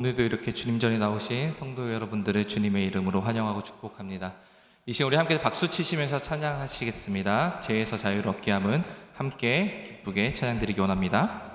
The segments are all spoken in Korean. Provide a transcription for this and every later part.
오늘도 이렇게 주님 전에 나오신 성도 여러분들을 주님의 이름으로 환영하고 축복합니다. 이 시간 우리 함께 박수 치시면서 찬양하시겠습니다. 죄에서 자유를 얻게 함은 함께 기쁘게 찬양드리기 원합니다.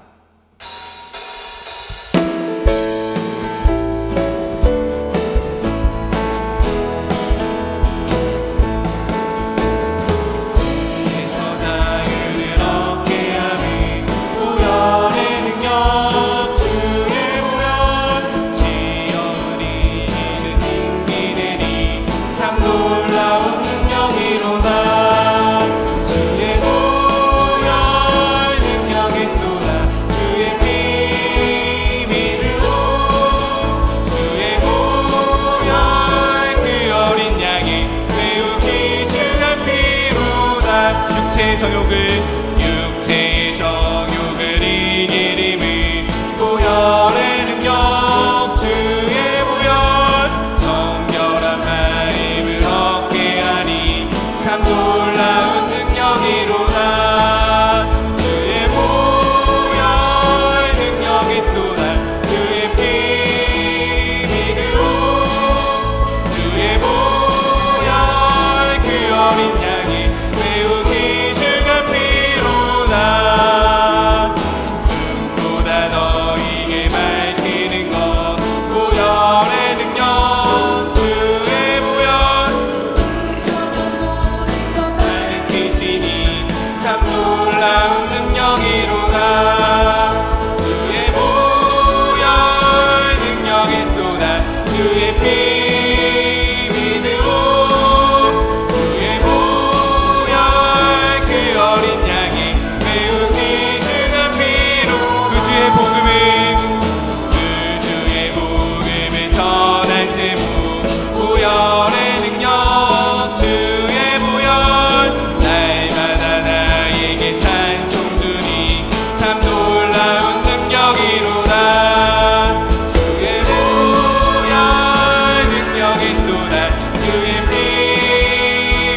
육체의 정욕을 이기림은 보혈의 능력 주의 보혈 정결한 마음을 얻게 하니 참 놀라운 능력이로다. 주의 보혈 능력이 또다 주의 피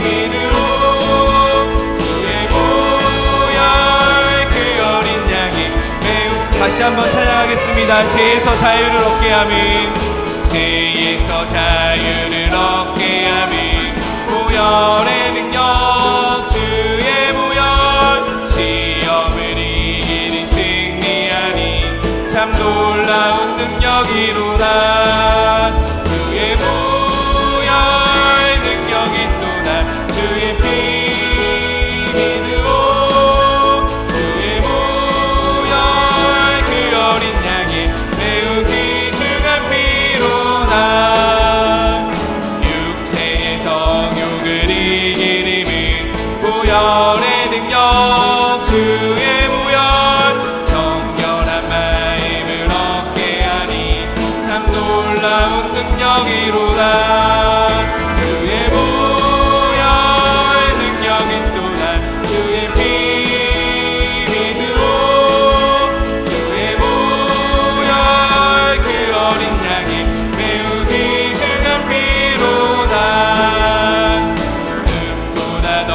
믿으오. 주의 보혈 그 어린 양이 매우 다시 한번 찬양하겠습니다. 죄에서 자유를 얻게 하민 죄에서 자유를 얻게 하민 보혈의 능력 주의 보혈 시험을 이기는 승리하니 참 놀라운 능력이로다. 주의 보혈 능력이 또다 주의 피 믿으오. 보혈의 능력 주의 보혈 정결한 마음을 얻게 하니 참 놀라운 능력이로다. 주의 보혈 능력이 또다 주의 피 믿으오. 주의 보혈 그 어린 양이 매우 귀중한 피로다. 눈보다 더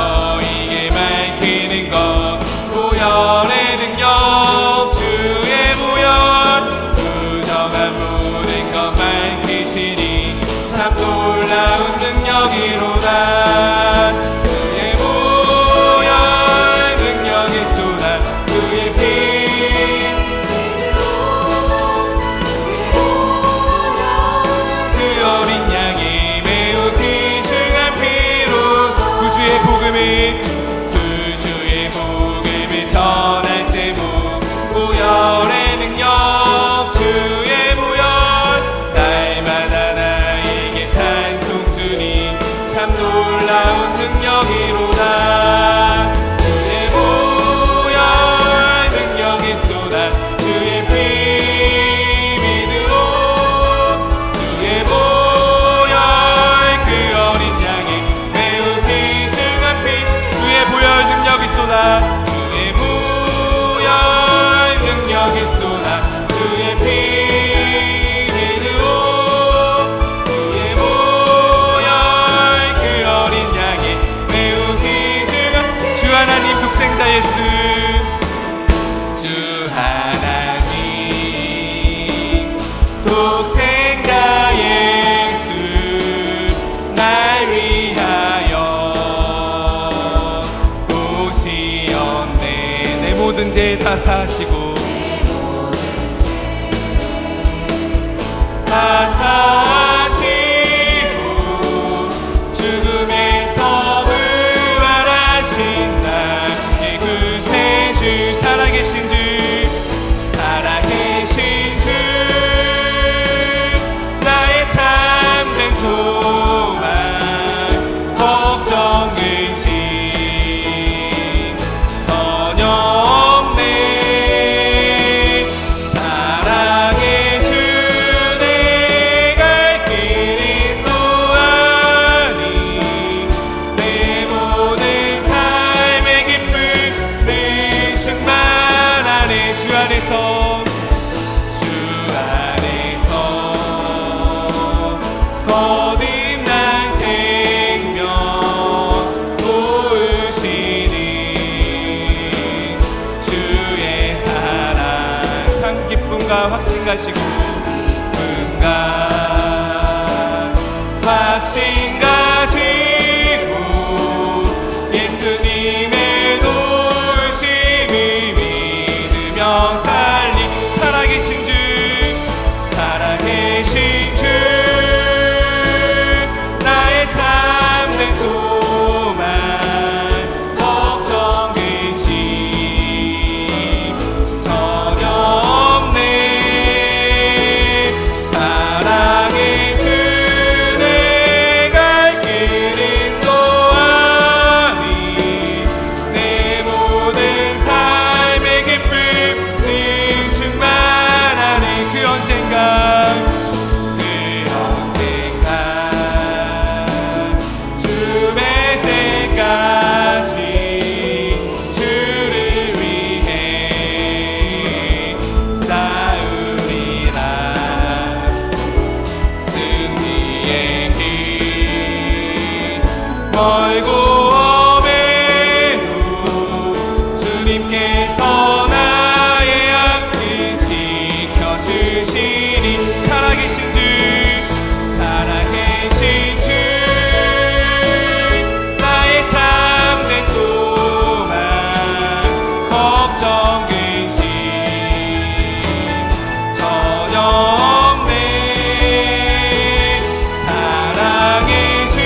보혈의 능력 주의 보혈 부정한 모든 것 밝히시니 참 확신 가지고 확신 가지고 예수님의 도우심을 믿으며 살리 살아계신 주 나의 참된 소망 걱정 근심 전혀 없네 사랑의 주 내 갈 길은 또하니 내 모든 삶의 기쁨 늘 충만하네 그 언젠가 주의 때까지 주를 위해 싸우리라 승리의 길 멀고 험해도 주님께서 나의 앞길 지켜주시니 살아계신 주 살아계신 주 나의 참된 소망 걱정 근심 전혀 없네 사랑의 주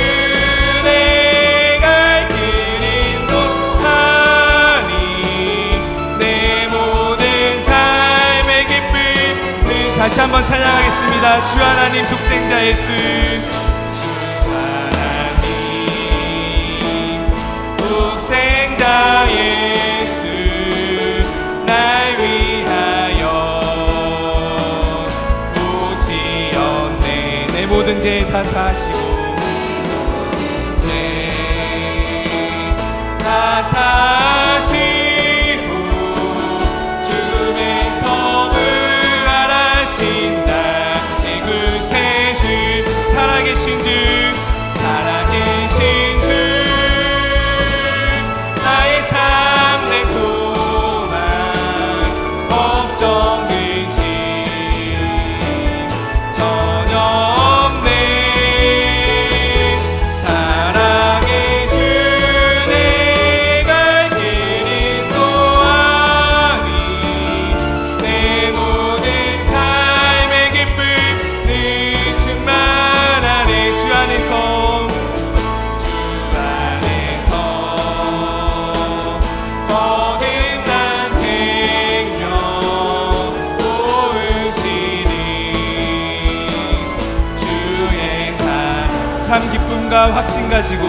내 갈 길 인도하니 내 모든 삶의 기쁨 늘 다시 한번 찬양하겠습니다. 주 하나님 독생자 예수 주 하나님 독생자 예수 날 위하여 오시었네 내 모든 죄 다 사시고 죄 다 사시고 죽음에서 부활하신다 내 구세주 살아계신 주 살아계신 주 나의 참된 소망 걱정 근심 전혀 없네 사랑의 주 내 갈 길 인도하니 내 모든 삶의 기쁨 늘 충만하네 주 안에서 거듭난 생명 보으시니 주의 사랑 참 기쁨과 확신 가지고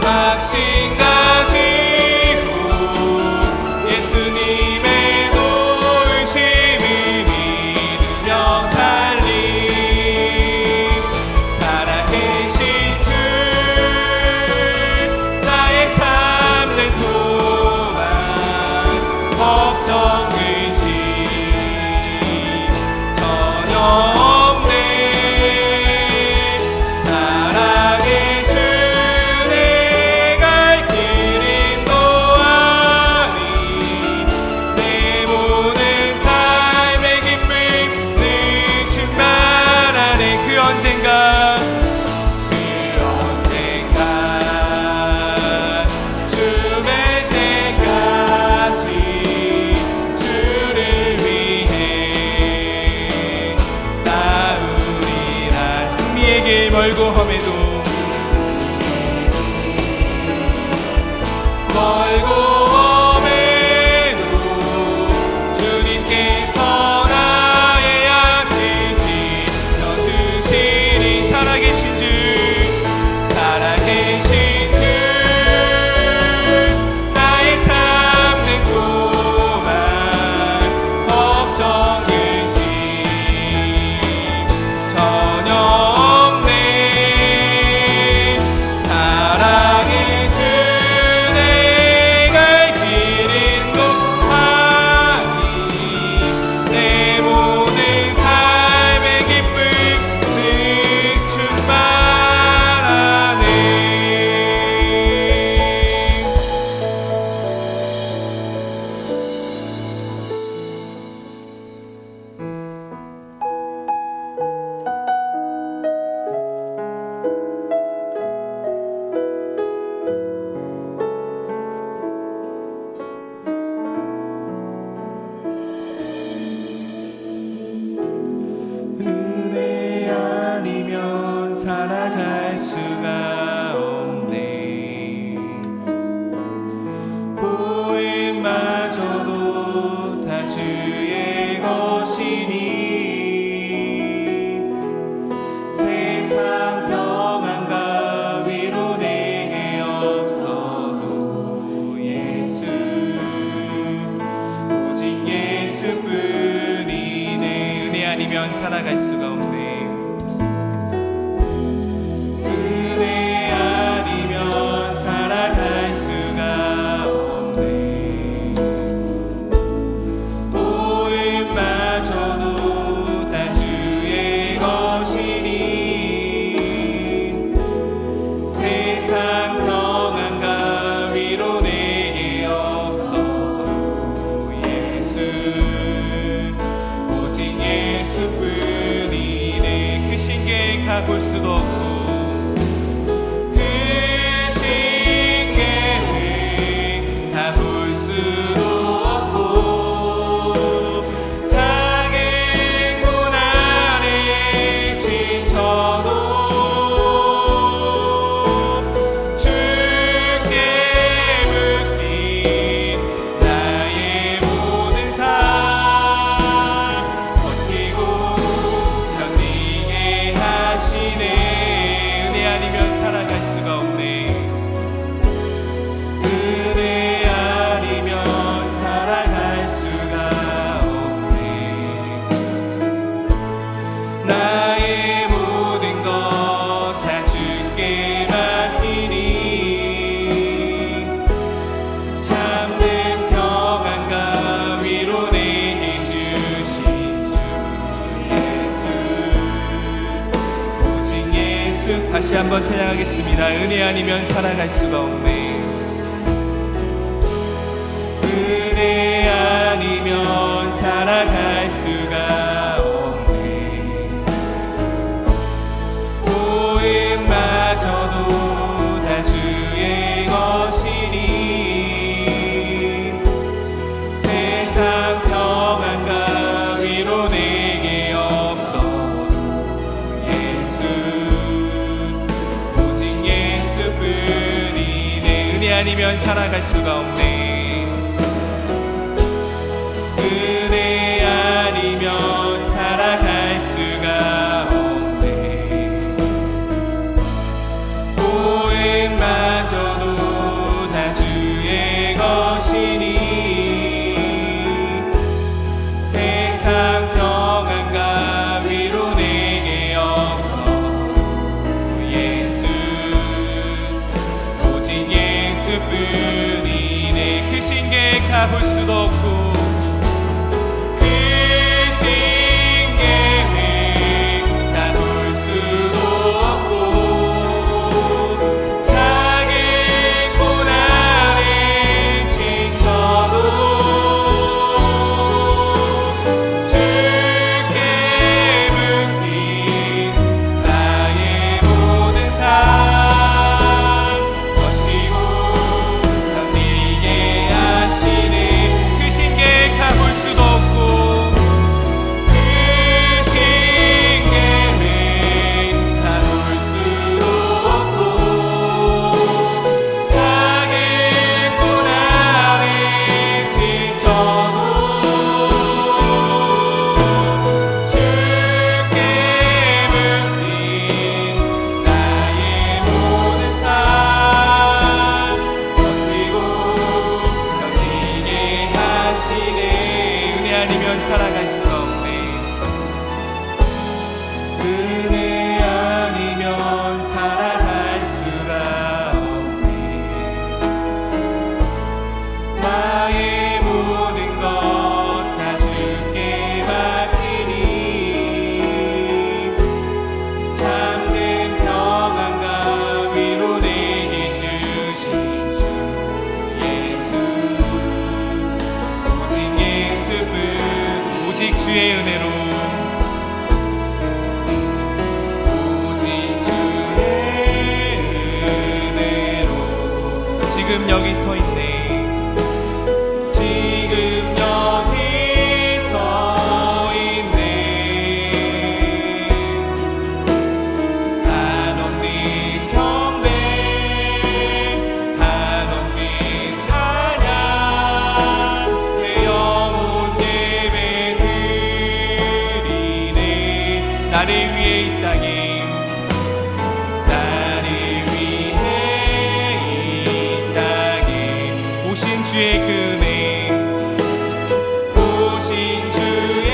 확신 가지고 예수님의 도우심을 믿으며 살리 살아계신 주 나의 참된 소망 걱정 근심 전혀 없네 사랑의 주 내 갈 길 인도하니 내 모든 삶의 기쁨 늘 충만하네 그 언젠가 죽을 때까지 주를 위해 싸우리라 승리의 길 멀고 험해도 멀고 험해도 주님께서 나의 앞길 지켜주시니 살아계신 주 살아계신 주 나의 참된 소망 걱정 근심 전혀 없네 아니면 살아갈 수가 없네. 은혜 아니면 살아갈 수가 없네. 보음마저도 다 주의 것이니 세상 평안과 위로 내게 없어도 예수 오직 예수뿐이네. 그 신계에 가볼 수도 없고 그 신계에 가볼 수도 없고 작은 고난에 지쳐도 주께 묶인 나의 모든 삶 버티고 견디게 하시네. 은혜 아니면 살아갈 수가 없네. 은혜 아니면 살아갈 수가 없네. 나의 모든 것 다 주께 맡기니 참된 평안과 위로 내게 주신 주 예수 오직 예수. 다시 한번 찬양하겠습니다. 은혜 아니면 살아갈 수가 없네. 은혜 아니면 살아갈 수가 없네. 보음마저도 다 주의 것이니 세상 평안과 위로 내게 없어도 예수 오직 예수뿐이네. 은혜 아니면 살아갈 수가 없네. 은혜 아니면 살아갈 수가 없네. 보음마저도 다 주의 것이니 세상 평안과 위로 내게 없어도 예수 오직 예수뿐이네. 그 신계에 가볼 수도 없고 그 신계에 가볼 수도 없고 작은 고난에 지쳐도 주께 묶인 나의 모든 삶 버티고 견디게 하시네. 그 신계에 가볼 수도 없고 그 신계에 가볼 수도 없고 작은 고난에 지쳐도 주께 묶인 나의 모든 삶 버티고 견디게 하시네. 은혜 아니면 살아갈 수가 없네. 은혜 아니면 살아갈 수가 없네. 나의 모든 것 다 주께 맡기니 참된 평안과 위로 내게 주신 주 예수 오직 예수뿐 오직 주의 은혜로 오직 주의 은혜로 지금 여기 서 있네. 지금 여기 서 있네. 한없는 경배 한없는 찬양 내 영혼 예배 드리네. 나를 위해 이 땅에 나를 위해 이 땅에 오신 주의 그 은혜 오신 주의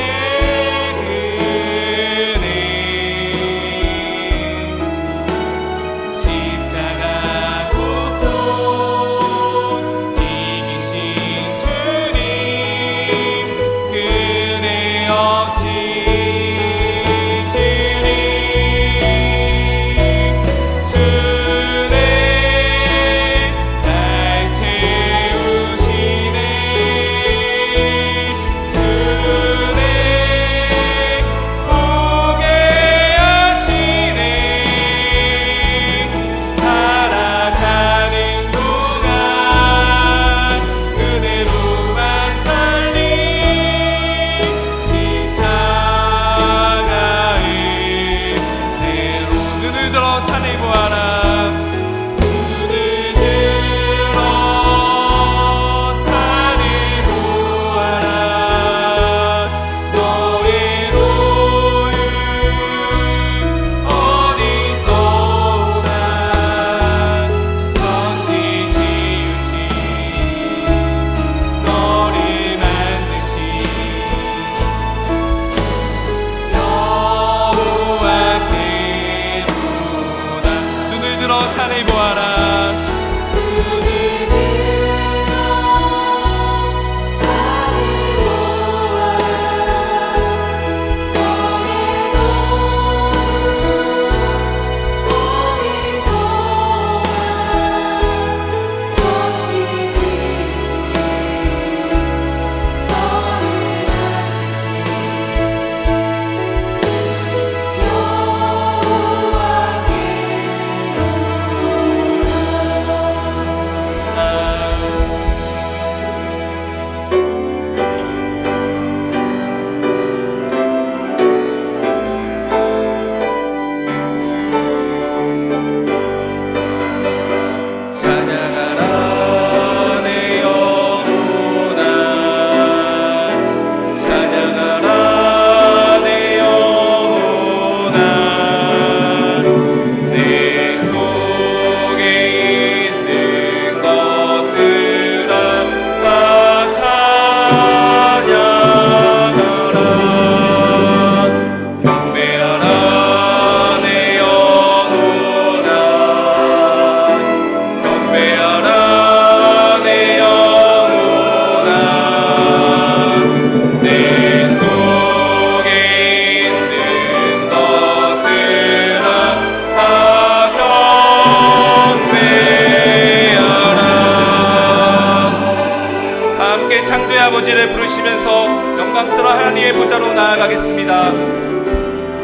기도자로 나아가겠습니다.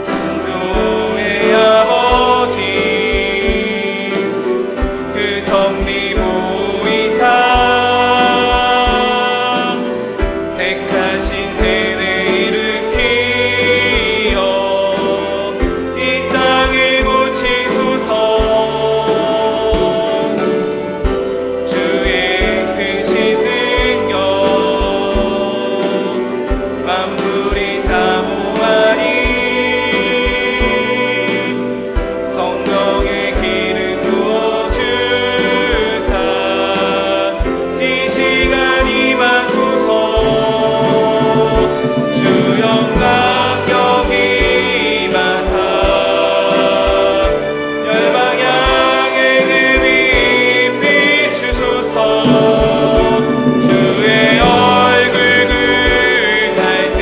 창조의 아버지 그 섭리 보이사 택하신 세대 일으키어 이 땅을 고치소서. 주의 크신 능력 만물이 사모하니 성령의 기름 부어주사 이 시간 임하소서. 주 영광 여기 임하사 열방향의 금이 비추소서. 주의 얼굴 그할 때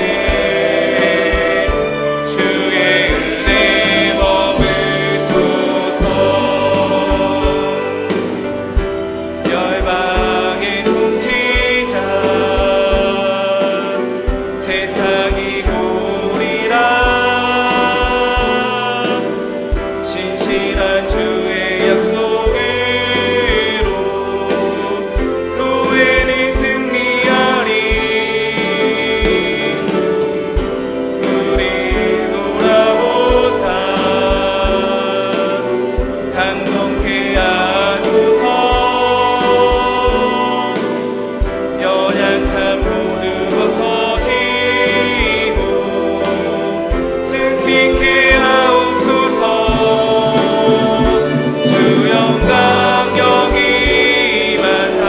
주의 은혜 머무소서. 열방의 통치자 세상이 보리라. 신실한 주의 약속으로 교회는 승리하리. 우리 돌아보사 강동케 하소서. 연약한 모두 벗어지고 승리케 하옵소서. 주 영광 여기 임하사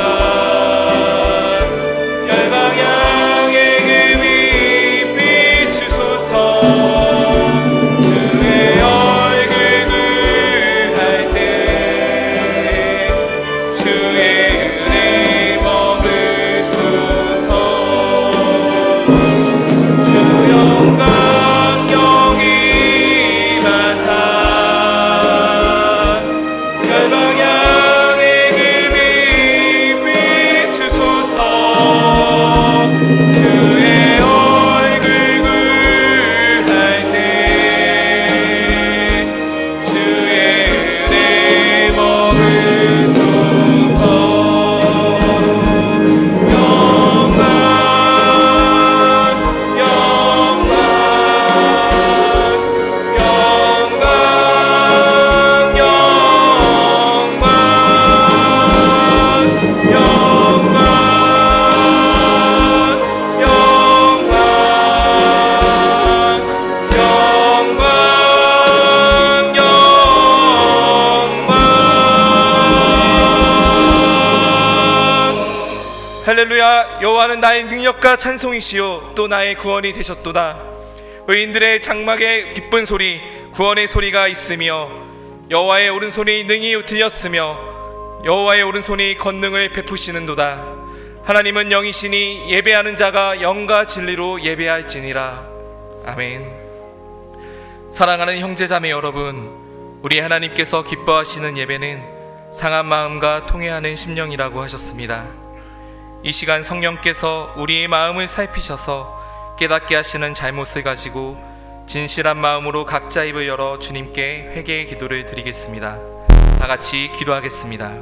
열방향의 금이 비추소서. 주의 얼굴 그할 때 주의 은혜 머무소서. 주 영광 여기 임하사 열방향의 금이 비추소서. 주의 얼굴 그할 때 주의 은혜 머무소서. 영광 영광 영광 영광 할렐루야. 여호와는 나의 능력과 찬송이시요 또 나의 구원이 되셨도다. 의인들의 장막에 기쁜 소리 구원의 소리가 있으며 여호와의 오른손이 능히 들렸으며 여호와의 오른손이 권능을 베푸시는도다. 하나님은 영이시니 예배하는 자가 영과 진리로 예배할지니라. 아멘. 사랑하는 형제자매 여러분, 우리 하나님께서 기뻐하시는 예배는 상한 마음과 통회하는 심령이라고 하셨습니다. 이 시간 성령께서 우리의 마음을 살피셔서 깨닫게 하시는 잘못을 가지고 진실한 마음으로 각자 입을 열어 주님께 회개의 기도를 드리겠습니다. 다 같이 기도하겠습니다.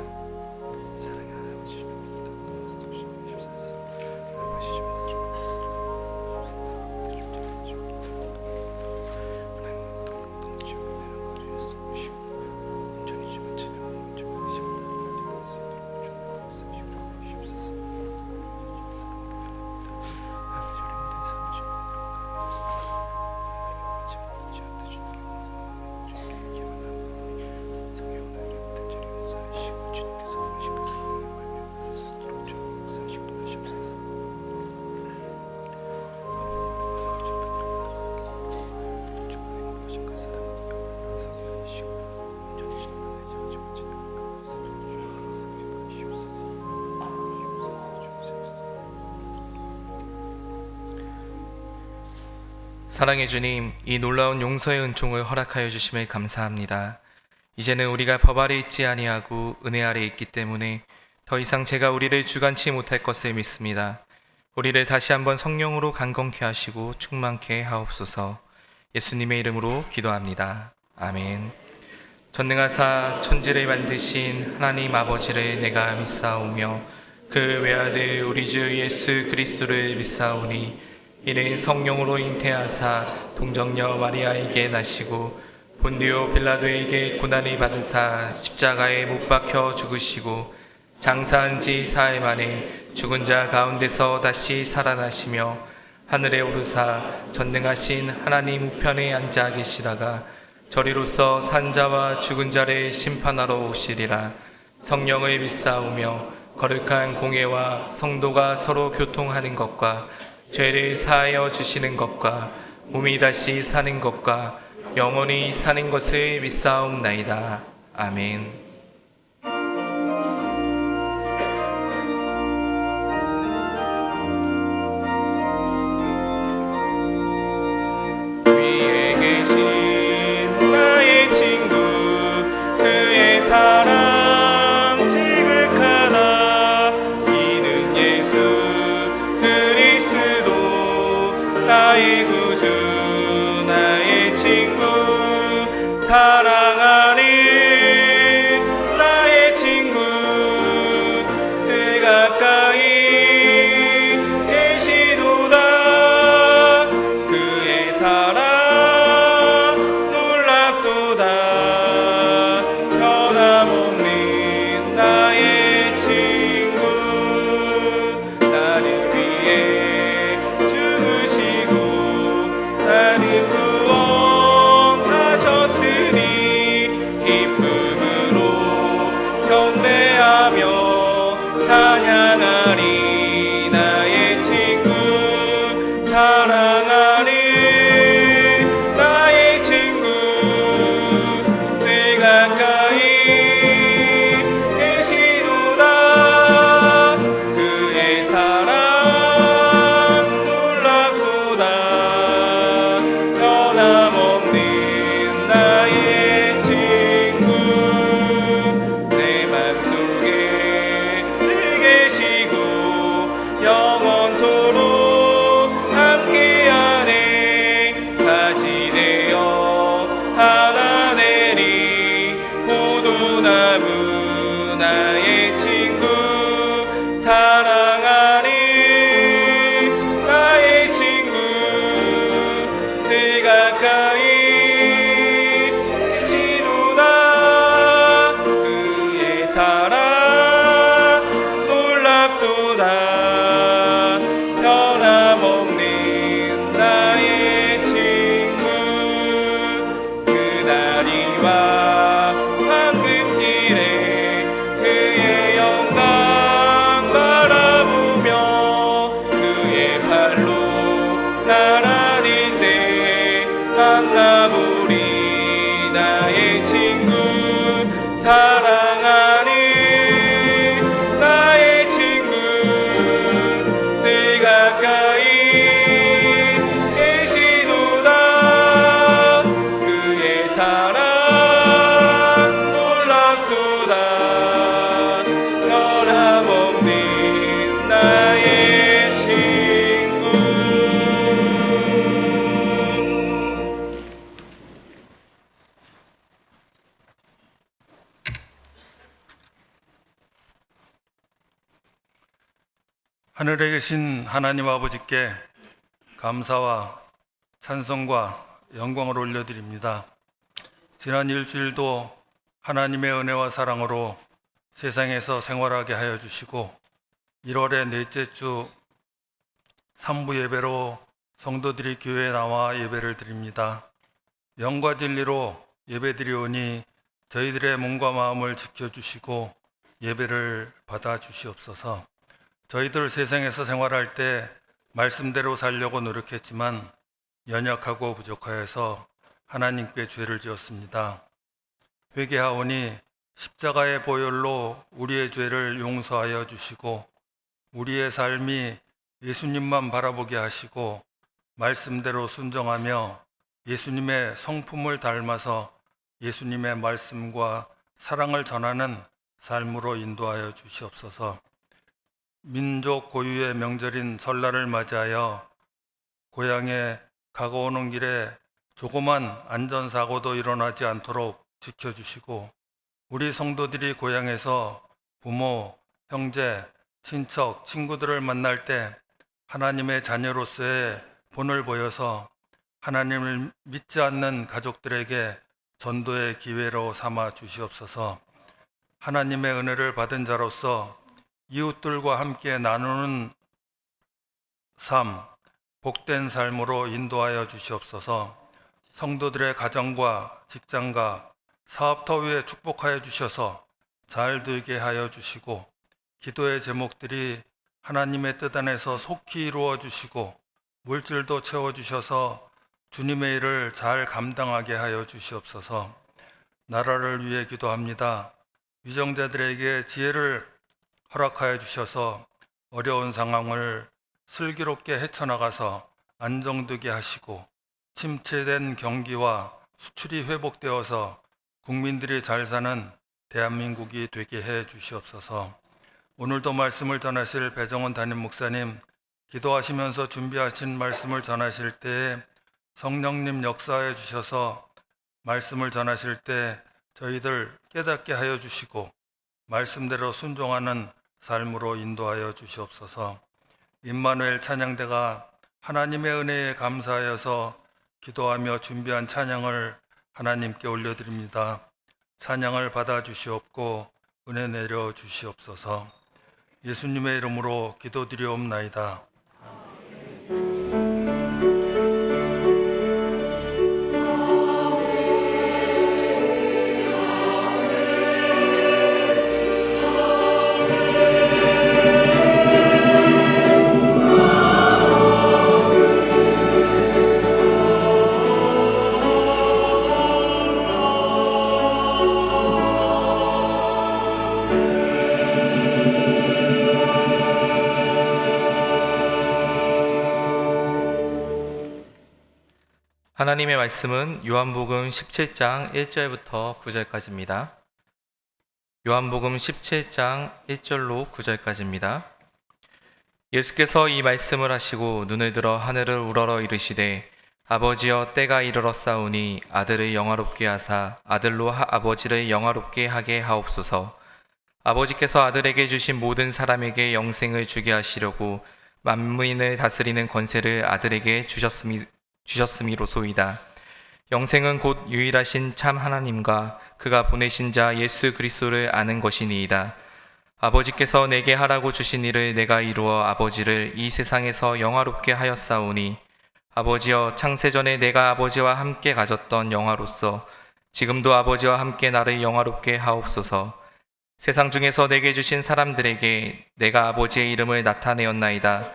사랑의 주님, 이 놀라운 용서의 은총을 허락하여 주심에 감사합니다. 이제는 우리가 법 아래 있지 아니하고 은혜 아래 있기 때문에 더 이상 제가 우리를 주관치 못할 것을 믿습니다. 우리를 다시 한번 성령으로 강건케 하시고 충만케 하옵소서. 예수님의 이름으로 기도합니다. 아멘. 전능하사 천지를 만드신 하나님 아버지를 내가 믿사오며 그 외아들 우리 주 예수 그리스도를 믿사오니 이는 성령으로 잉태하사 동정녀 마리아에게 나시고 본디오 빌라도에게 고난을 받으사 십자가에 못 박혀 죽으시고 장사한 지 사흘 만에 죽은 자 가운데서 다시 살아나시며 하늘에 오르사 전능하신 하나님 우편에 앉아 계시다가 저리로서 산자와 죽은 자를 심판하러 오시리라. 성령을 믿사오며 거룩한 공예와 성도가 서로 교통하는 것과 죄를 사하여 주시는 것과 몸이 다시 사는 것과 영원히 사는 것을 믿사옵나이다. 아멘. 위에 계신 나의 친구 그의 사랑 지극하다. 이는 예수 그리스도 나의 구주 나의 친구 사랑하는 나의 친구 늘 가까이 계시도다. 그의 사랑 놀랍도다. 변함없는 나의 친구 나를 위해 죽으시고 나를 구원하셨으니 기쁨으로 경배하며 찬양하리. 나의 친구 사랑하는 나의 친구 늘 가까이 계시도다. 그의 사랑 놀랍도다. 변함없는 나의 친구 내 맘속에 늘 계시고 영원토록 함께하네. 가지 되어 하나 되리 포도나무 나의 친구 사랑하는 나의 친구 늘 가까이 계시도다. 그의 사랑 놀랍도다. 변함없는 나의 친구 그날이와 황금길에 그의 영광 바라보며 그의 팔로 날아들 때 만나보리. 나의 친구 사랑하는 나의 친구 늘 가까이 계시도다. 그의 사랑 놀랍도다. 변함없는 나의 친구. 하늘에 계신 하나님 아버지께 감사와 찬송과 영광을 올려드립니다. 지난 일주일도 하나님의 은혜와 사랑으로 세상에서 생활하게 하여 주시고 1월의 넷째 주 3부 예배로 성도들이 교회에 나와 예배를 드립니다. 영과 진리로 예배드리오니 저희들의 몸과 마음을 지켜주시고 예배를 받아 주시옵소서. 저희들 세상에서 생활할 때 말씀대로 살려고 노력했지만 연약하고 부족하여서 하나님께 죄를 지었습니다. 회개하오니 십자가의 보혈로 우리의 죄를 용서하여 주시고 우리의 삶이 예수님만 바라보게 하시고 말씀대로 순종하며 예수님의 성품을 닮아서 예수님의 말씀과 사랑을 전하는 삶으로 인도하여 주시옵소서. 민족 고유의 명절인 설날을 맞이하여 고향에 가고 오는 길에 조그만 안전사고도 일어나지 않도록 지켜주시고, 우리 성도들이 고향에서 부모, 형제, 친척, 친구들을 만날 때 하나님의 자녀로서의 본을 보여서 하나님을 믿지 않는 가족들에게 전도의 기회로 삼아 주시옵소서. 하나님의 은혜를 받은 자로서 이웃들과 함께 나누는 삶, 복된 삶으로 인도하여 주시옵소서. 성도들의 가정과 직장과 사업터 위에 축복하여 주셔서 잘 되게 하여 주시고, 기도의 제목들이 하나님의 뜻 안에서 속히 이루어 주시고 물질도 채워 주셔서 주님의 일을 잘 감당하게 하여 주시옵소서. 나라를 위해 기도합니다. 위정자들에게 지혜를 허락하여 주셔서 어려운 상황을 슬기롭게 헤쳐나가서 안정되게 하시고, 침체된 경기와 수출이 회복되어서 국민들이 잘 사는 대한민국이 되게 해 주시옵소서. 오늘도 말씀을 전하실 배정원 담임 목사님, 기도하시면서 준비하신 말씀을 전하실 때에 성령님 역사해 주셔서 말씀을 전하실 때 저희들 깨닫게 하여 주시고 말씀대로 순종하는 삶으로 인도하여 주시옵소서. 임마누엘 찬양대가 하나님의 은혜에 감사하여서 기도하며 준비한 찬양을 하나님께 올려드립니다. 찬양을 받아 주시옵고 은혜 내려 주시옵소서. 예수님의 이름으로 기도드리옵나이다. 하나님의 말씀은 요한복음 17장 1절부터 9절까지입니다. 요한복음 17장 1절로 9절까지입니다. 예수께서 이 말씀을 하시고 눈을 들어 하늘을 우러러 이르시되 아버지여 때가 이르렀사오니 아들을 영화롭게 하사 아들로 아버지를 영화롭게 하게 하옵소서. 아버지께서 아들에게 주신 모든 사람에게 영생을 주게 하시려고 만민을 다스리는 권세를 아들에게 주셨음이로소이다. 영생은 곧 유일하신 참 하나님과 그가 보내신 자 예수 그리스도를 아는 것이니이다. 아버지께서 내게 하라고 주신 일을 내가 이루어 아버지를 이 세상에서 영화롭게 하였사오니 아버지여 창세전에 내가 아버지와 함께 가졌던 영화로서 지금도 아버지와 함께 나를 영화롭게 하옵소서. 세상 중에서 내게 주신 사람들에게 내가 아버지의 이름을 나타내었나이다.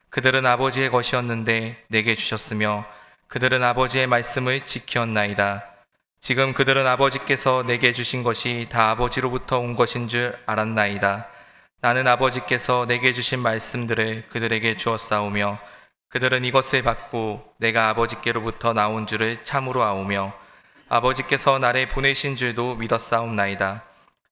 그들은 아버지의 것이었는데 내게 주셨으며 그들은 아버지의 말씀을 지켰나이다. 지금 그들은 아버지께서 내게 주신 것이 다 아버지로부터 온 것인 줄 알았나이다. 나는 아버지께서 내게 주신 말씀들을 그들에게 주었사오며 그들은 이것을 받고 내가 아버지께로부터 나온 줄을 참으로 아오며 아버지께서 나를 보내신 줄도 믿었사옵나이다.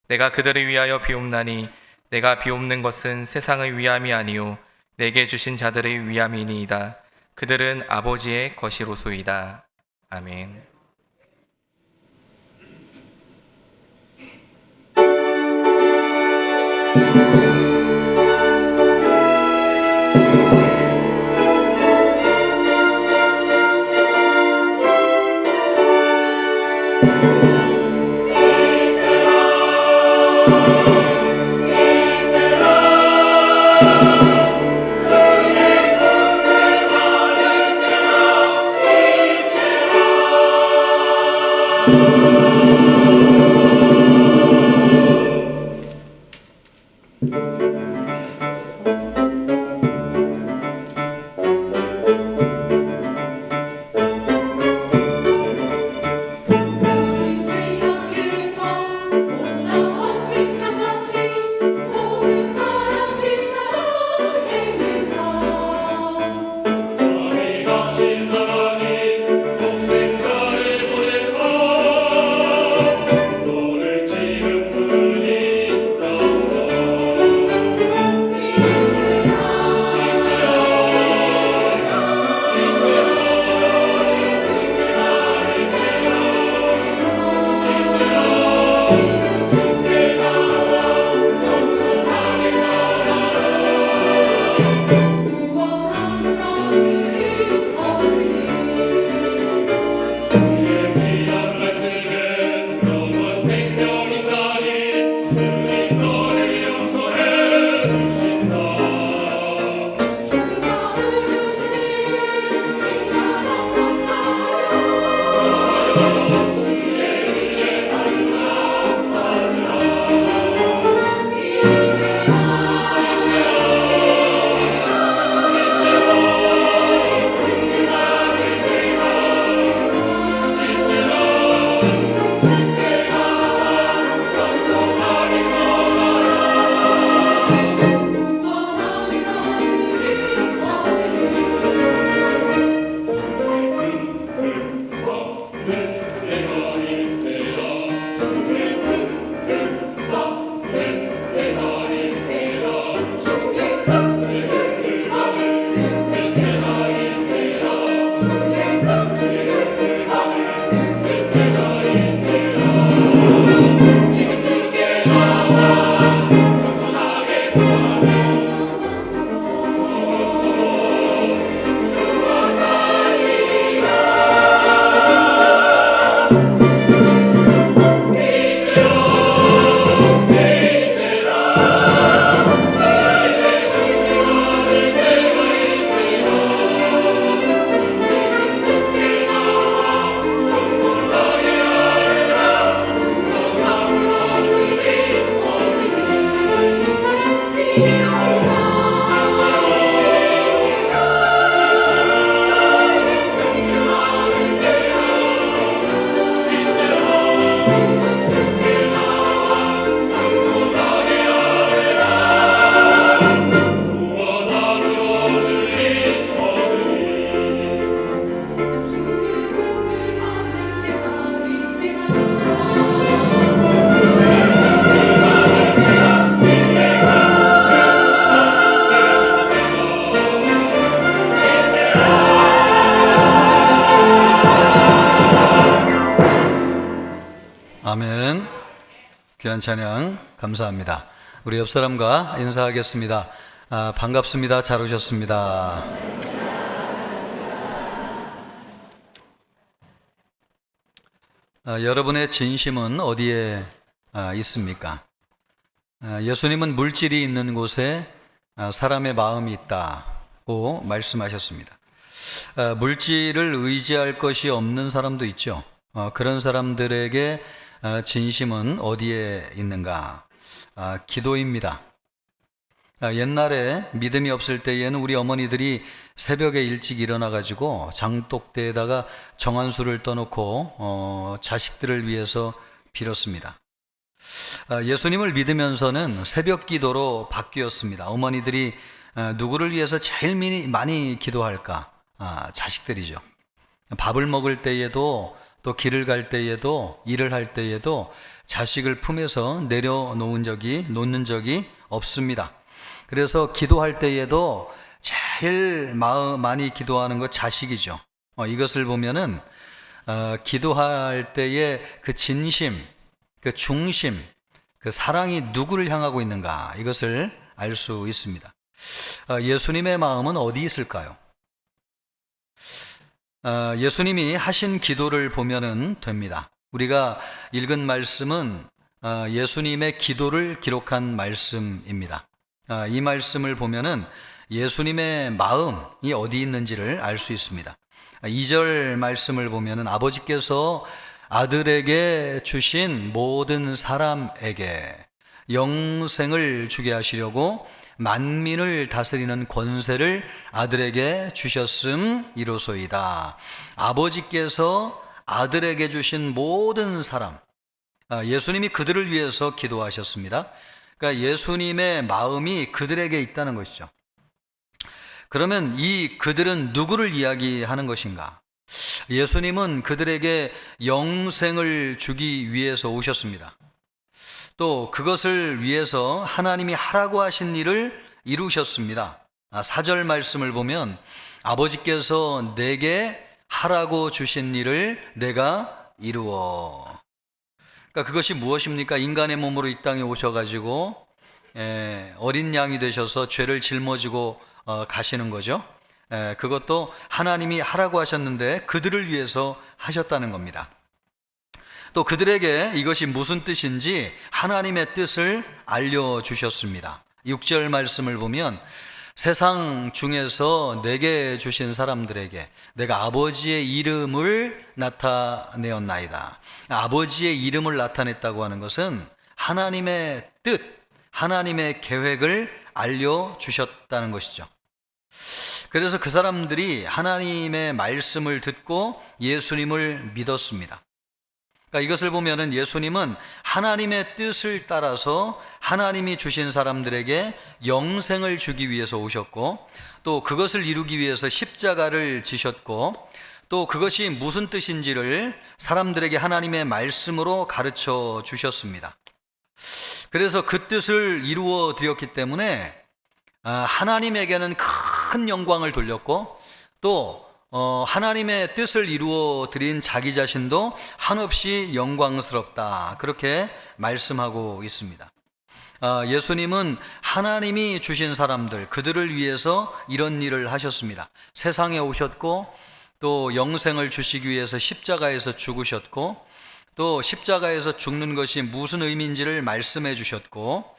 내가 그들을 위하여 비옵나니 내가 비옵는 것은 세상을 위함이 아니요 내게 주신 자들의 위함이니이다. 그들은 아버지의 것이로소이다. 아멘. 아멘. 귀한 찬양 감사합니다. 우리 옆 사람과 인사하겠습니다. 반갑습니다. 잘 오셨습니다. 여러분의 진심은 어디에 있습니까? 예수님은 물질이 있는 곳에 사람의 마음이 있다고 말씀하셨습니다. 물질을 의지할 것이 없는 사람도 있죠. 그런 사람들에게 진심은 어디에 있는가? 기도입니다. 옛날에 믿음이 없을 때에는 우리 어머니들이 새벽에 일찍 일어나가지고 장독대에다가 정한수를 떠놓고 자식들을 위해서 빌었습니다. 예수님을 믿으면서는 새벽 기도로 바뀌었습니다. 어머니들이 누구를 위해서 제일 많이 기도할까? 자식들이죠. 밥을 먹을 때에도 또 길을 갈 때에도 일을 할 때에도 자식을 품에서 놓는 적이 없습니다. 그래서 기도할 때에도 제일 많이 기도하는 것 자식이죠. 이것을 보면은 기도할 때의 그 진심, 그 중심, 그 사랑이 누구를 향하고 있는가 이것을 알 수 있습니다. 예수님의 마음은 어디 있을까요? 예수님이 하신 기도를 보면은 됩니다. 우리가 읽은 말씀은 예수님의 기도를 기록한 말씀입니다. 이 말씀을 보면은 예수님의 마음이 어디 있는지를 알 수 있습니다. 2절 말씀을 보면은 아버지께서 아들에게 주신 모든 사람에게 영생을 주게 하시려고 만민을 다스리는 권세를 아들에게 주셨음이로소이다. 아버지께서 아들에게 주신 모든 사람, 예수님이 그들을 위해서 기도하셨습니다. 그러니까 예수님의 마음이 그들에게 있다는 것이죠. 그러면 이 그들은 누구를 이야기하는 것인가? 예수님은 그들에게 영생을 주기 위해서 오셨습니다. 또 그것을 위해서 하나님이 하라고 하신 일을 이루셨습니다. 4절 말씀을 보면 아버지께서 내게 하라고 주신 일을 내가 이루어. 그러니까 그것이 무엇입니까? 인간의 몸으로 이 땅에 오셔가지고 어린 양이 되셔서 죄를 짊어지고 가시는 거죠. 그것도 하나님이 하라고 하셨는데 그들을 위해서 하셨다는 겁니다. 또 그들에게 이것이 무슨 뜻인지 하나님의 뜻을 알려주셨습니다. 6절 말씀을 보면 세상 중에서 내게 주신 사람들에게 내가 아버지의 이름을 나타내었나이다. 아버지의 이름을 나타냈다고 하는 것은 하나님의 뜻, 하나님의 계획을 알려주셨다는 것이죠. 그래서 그 사람들이 하나님의 말씀을 듣고 예수님을 믿었습니다. 그러니까 이것을 보면은 예수님은 하나님의 뜻을 따라서 하나님이 주신 사람들에게 영생을 주기 위해서 오셨고, 또 그것을 이루기 위해서 십자가를 지셨고, 또 그것이 무슨 뜻인지를 사람들에게 하나님의 말씀으로 가르쳐 주셨습니다. 그래서 그 뜻을 이루어 드렸기 때문에 하나님에게는 큰 영광을 돌렸고, 또 하나님의 뜻을 이루어 드린 자기 자신도 한없이 영광스럽다, 그렇게 말씀하고 있습니다. 예수님은 하나님이 주신 사람들, 그들을 위해서 이런 일을 하셨습니다. 세상에 오셨고, 또 영생을 주시기 위해서 십자가에서 죽으셨고, 또 십자가에서 죽는 것이 무슨 의미인지를 말씀해 주셨고,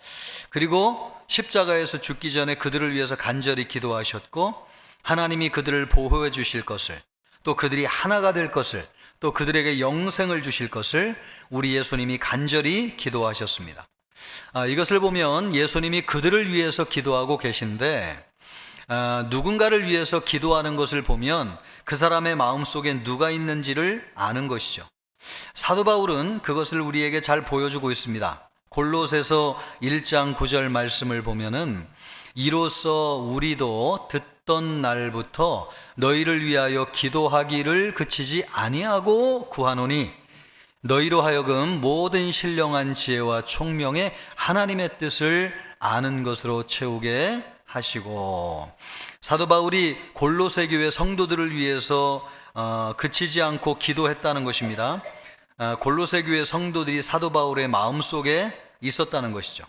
그리고 십자가에서 죽기 전에 그들을 위해서 간절히 기도하셨고, 하나님이 그들을 보호해 주실 것을, 또 그들이 하나가 될 것을, 또 그들에게 영생을 주실 것을 우리 예수님이 간절히 기도하셨습니다. 이것을 보면 예수님이 그들을 위해서 기도하고 계신데, 누군가를 위해서 기도하는 것을 보면 그 사람의 마음속에 누가 있는지를 아는 것이죠. 사도 바울은 그것을 우리에게 잘 보여주고 있습니다. 골로새서 1장 9절 말씀을 보면은, 이로써 우리도 듣던 날부터 너희를 위하여 기도하기를 그치지 아니하고 구하노니 너희로 하여금 모든 신령한 지혜와 총명에 하나님의 뜻을 아는 것으로 채우게 하시고, 사도 바울이 골로새 교회 성도들을 위해서 그치지 않고 기도했다는 것입니다. 골로새 교회 성도들이 사도 바울의 마음속에 있었다는 것이죠.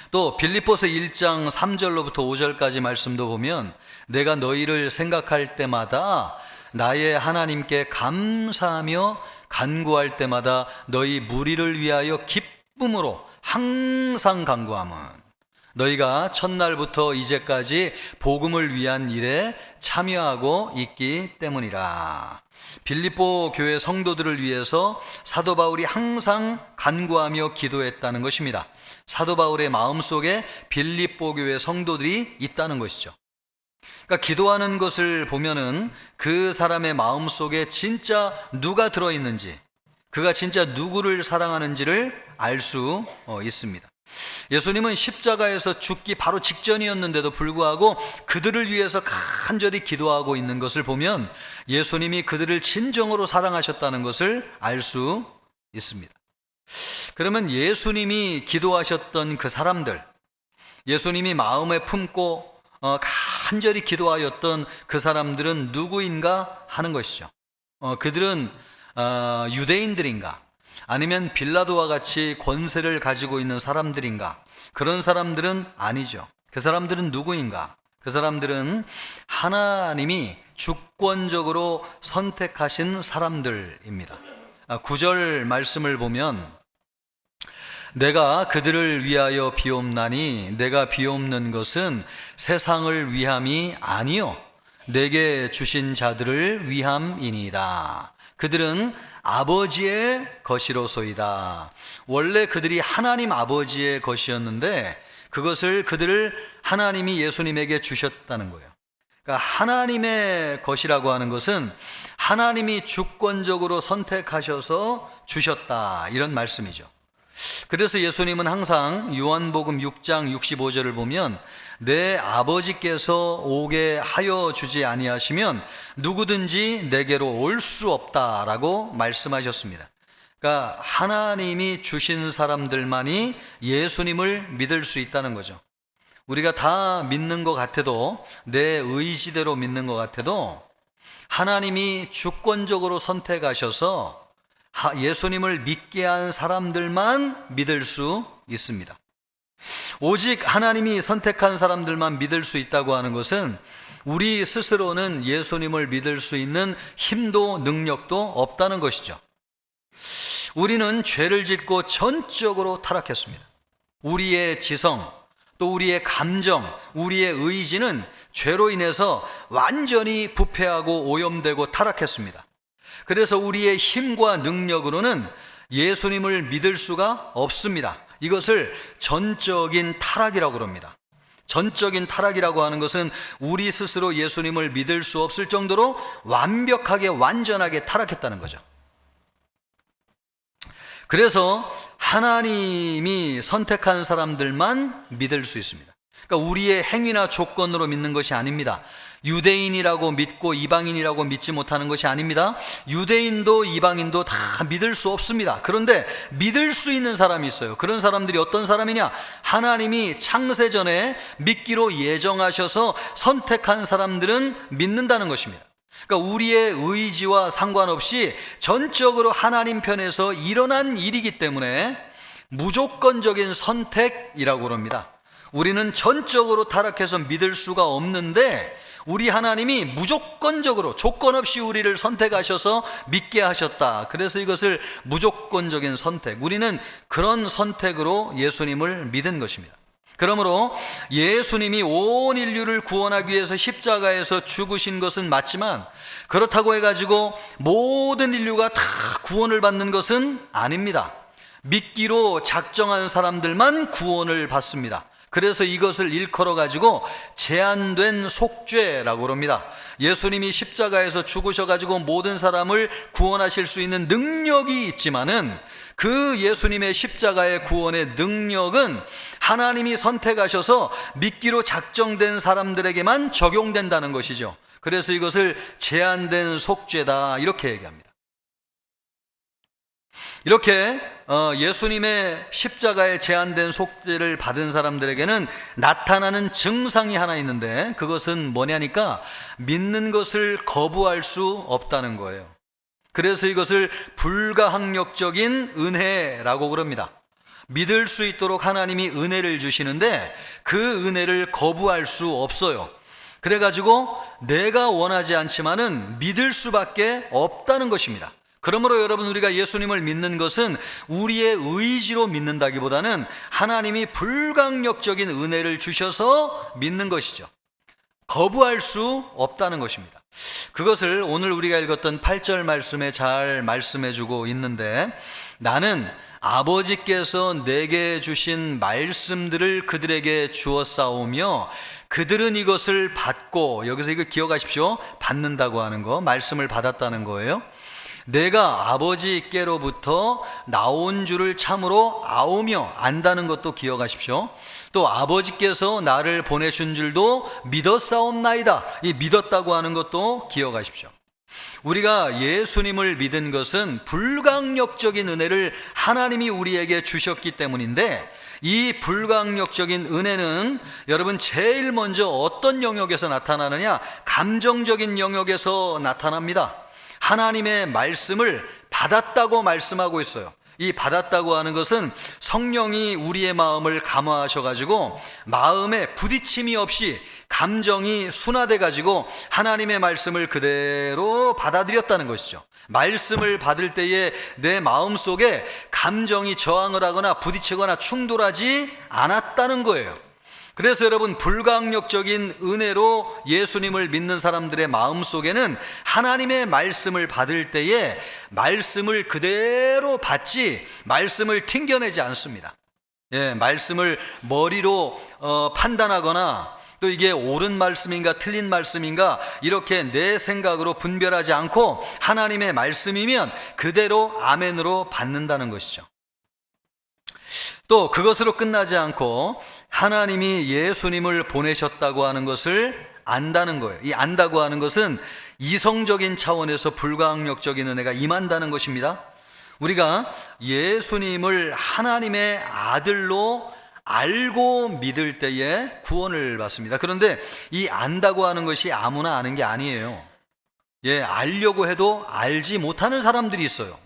또 빌립보서 1장 3절로부터 5절까지 말씀도 보면, 내가 너희를 생각할 때마다 나의 하나님께 감사하며 간구할 때마다 너희 무리를 위하여 기쁨으로 항상 간구함은 너희가 첫날부터 이제까지 복음을 위한 일에 참여하고 있기 때문이라. 빌립보 교회 성도들을 위해서 사도 바울이 항상 간구하며 기도했다는 것입니다. 사도 바울의 마음속에 빌립보 교회 성도들이 있다는 것이죠. 그러니까 기도하는 것을 보면은 그 사람의 마음속에 진짜 누가 들어있는지, 그가 진짜 누구를 사랑하는지를 알 수 있습니다. 예수님은 십자가에서 죽기 바로 직전이었는데도 불구하고 그들을 위해서 간절히 기도하고 있는 것을 보면 예수님이 그들을 진정으로 사랑하셨다는 것을 알 수 있습니다. 그러면 예수님이 기도하셨던 그 사람들, 예수님이 마음에 품고 간절히 기도하였던 그 사람들은 누구인가 하는 것이죠. 그들은 유대인들인가, 아니면 빌라도와 같이 권세를 가지고 있는 사람들인가? 그런 사람들은 아니죠. 그 사람들은 누구인가? 그 사람들은 하나님이 주권적으로 선택하신 사람들입니다. 9절 말씀을 보면, 내가 그들을 위하여 비옵나니 내가 비옵는 것은 세상을 위함이 아니요 내게 주신 자들을 위함이니이다. 그들은 아버지의 것이로소이다. 원래 그들이 하나님 아버지의 것이었는데 그들을 하나님이 예수님에게 주셨다는 거예요. 그러니까 하나님의 것이라고 하는 것은 하나님이 주권적으로 선택하셔서 주셨다, 이런 말씀이죠. 그래서 예수님은 항상 요한복음 6장 65절을 보면, 내 아버지께서 오게 하여 주지 아니하시면 누구든지 내게로 올 수 없다라고 말씀하셨습니다. 그러니까 하나님이 주신 사람들만이 예수님을 믿을 수 있다는 거죠. 우리가 다 믿는 것 같아도, 내 의지대로 믿는 것 같아도 하나님이 주권적으로 선택하셔서 예수님을 믿게 한 사람들만 믿을 수 있습니다. 오직 하나님이 선택한 사람들만 믿을 수 있다고 하는 것은 우리 스스로는 예수님을 믿을 수 있는 힘도 능력도 없다는 것이죠. 우리는 죄를 짓고 전적으로 타락했습니다. 우리의 지성, 또 우리의 감정, 우리의 의지는 죄로 인해서 완전히 부패하고 오염되고 타락했습니다. 그래서 우리의 힘과 능력으로는 예수님을 믿을 수가 없습니다. 이것을 전적인 타락이라고 합니다. 전적인 타락이라고 하는 것은 우리 스스로 예수님을 믿을 수 없을 정도로 완벽하게 완전하게 타락했다는 거죠. 그래서 하나님이 선택한 사람들만 믿을 수 있습니다. 그러니까 우리의 행위나 조건으로 믿는 것이 아닙니다. 유대인이라고 믿고 이방인이라고 믿지 못하는 것이 아닙니다. 유대인도 이방인도 다 믿을 수 없습니다. 그런데 믿을 수 있는 사람이 있어요. 그런 사람들이 어떤 사람이냐? 하나님이 창세전에 믿기로 예정하셔서 선택한 사람들은 믿는다는 것입니다. 그러니까 우리의 의지와 상관없이 전적으로 하나님 편에서 일어난 일이기 때문에 무조건적인 선택이라고 합니다. 우리는 전적으로 타락해서 믿을 수가 없는데 우리 하나님이 무조건적으로 조건 없이 우리를 선택하셔서 믿게 하셨다. 그래서 이것을 무조건적인 선택, 우리는 그런 선택으로 예수님을 믿은 것입니다. 그러므로 예수님이 온 인류를 구원하기 위해서 십자가에서 죽으신 것은 맞지만 그렇다고 해가지고 모든 인류가 다 구원을 받는 것은 아닙니다. 믿기로 작정한 사람들만 구원을 받습니다. 그래서 이것을 일컬어 가지고 제한된 속죄라고 합니다. 예수님이 십자가에서 죽으셔 가지고 모든 사람을 구원하실 수 있는 능력이 있지만은 그 예수님의 십자가의 구원의 능력은 하나님이 선택하셔서 믿기로 작정된 사람들에게만 적용된다는 것이죠. 그래서 이것을 제한된 속죄다 이렇게 얘기합니다. 이렇게 예수님의 십자가에 제한된 속죄를 받은 사람들에게는 나타나는 증상이 하나 있는데 그것은 뭐냐니까 믿는 것을 거부할 수 없다는 거예요. 그래서 이것을 불가항력적인 은혜라고 그럽니다. 믿을 수 있도록 하나님이 은혜를 주시는데 그 은혜를 거부할 수 없어요. 그래가지고 내가 원하지 않지만은 믿을 수밖에 없다는 것입니다. 그러므로 여러분, 우리가 예수님을 믿는 것은 우리의 의지로 믿는다기보다는 하나님이 불강력적인 은혜를 주셔서 믿는 것이죠. 거부할 수 없다는 것입니다. 그것을 오늘 우리가 읽었던 8절 말씀에 잘 말씀해 주고 있는데, 나는 아버지께서 내게 주신 말씀들을 그들에게 주었사오며 그들은 이것을 받고, 여기서 이거 기억하십시오. 받는다고 하는 거, 말씀을 받았다는 거예요. 내가 아버지께로부터 나온 줄을 참으로 아오며, 안다는 것도 기억하십시오. 또 아버지께서 나를 보내신 줄도 믿었사옵나이다, 이 믿었다고 하는 것도 기억하십시오. 우리가 예수님을 믿은 것은 불강력적인 은혜를 하나님이 우리에게 주셨기 때문인데, 이 불강력적인 은혜는 여러분 제일 먼저 어떤 영역에서 나타나느냐? 감정적인 영역에서 나타납니다. 하나님의 말씀을 받았다고 말씀하고 있어요. 이 받았다고 하는 것은 성령이 우리의 마음을 감화하셔가지고 마음에 부딪힘이 없이 감정이 순화돼가지고 하나님의 말씀을 그대로 받아들였다는 것이죠. 말씀을 받을 때에 내 마음속에 감정이 저항을 하거나 부딪히거나 충돌하지 않았다는 거예요. 그래서 여러분, 불강력적인 은혜로 예수님을 믿는 사람들의 마음속에는 하나님의 말씀을 받을 때에 말씀을 그대로 받지, 말씀을 튕겨내지 않습니다. 말씀을 머리로 판단하거나 또 이게 옳은 말씀인가 틀린 말씀인가 이렇게 내 생각으로 분별하지 않고 하나님의 말씀이면 그대로 아멘으로 받는다는 것이죠. 또 그것으로 끝나지 않고 하나님이 예수님을 보내셨다고 하는 것을 안다는 거예요. 이 안다고 하는 것은 이성적인 차원에서 불가항력적인 은혜가 임한다는 것입니다. 우리가 예수님을 하나님의 아들로 알고 믿을 때에 구원을 받습니다. 그런데 이 안다고 하는 것이 아무나 아는 게 아니에요. 알려고 해도 알지 못하는 사람들이 있어요.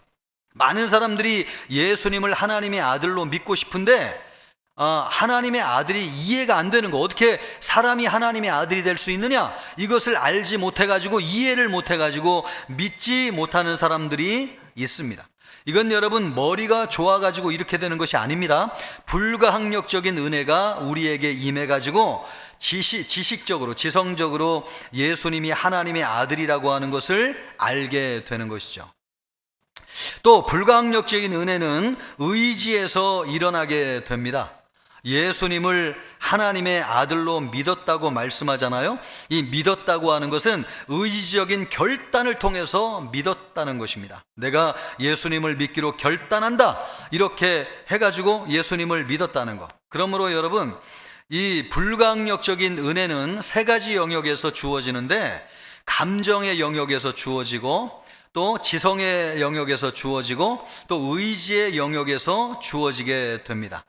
많은 사람들이 예수님을 하나님의 아들로 믿고 싶은데 하나님의 아들이 이해가 안 되는 거, 어떻게 사람이 하나님의 아들이 될 수 있느냐, 이것을 알지 못해가지고 이해를 못해가지고 믿지 못하는 사람들이 있습니다. 이건 여러분 머리가 좋아가지고 이렇게 되는 것이 아닙니다. 불가항력적인 은혜가 우리에게 임해가지고 지식적으로 지성적으로 예수님이 하나님의 아들이라고 하는 것을 알게 되는 것이죠. 또 불가항력적인 은혜는 의지에서 일어나게 됩니다. 예수님을 하나님의 아들로 믿었다고 말씀하잖아요. 이 믿었다고 하는 것은 의지적인 결단을 통해서 믿었다는 것입니다. 내가 예수님을 믿기로 결단한다, 이렇게 해가지고 예수님을 믿었다는 것. 그러므로 여러분, 이 불가항력적인 은혜는 세 가지 영역에서 주어지는데, 감정의 영역에서 주어지고, 또 지성의 영역에서 주어지고, 또 의지의 영역에서 주어지게 됩니다.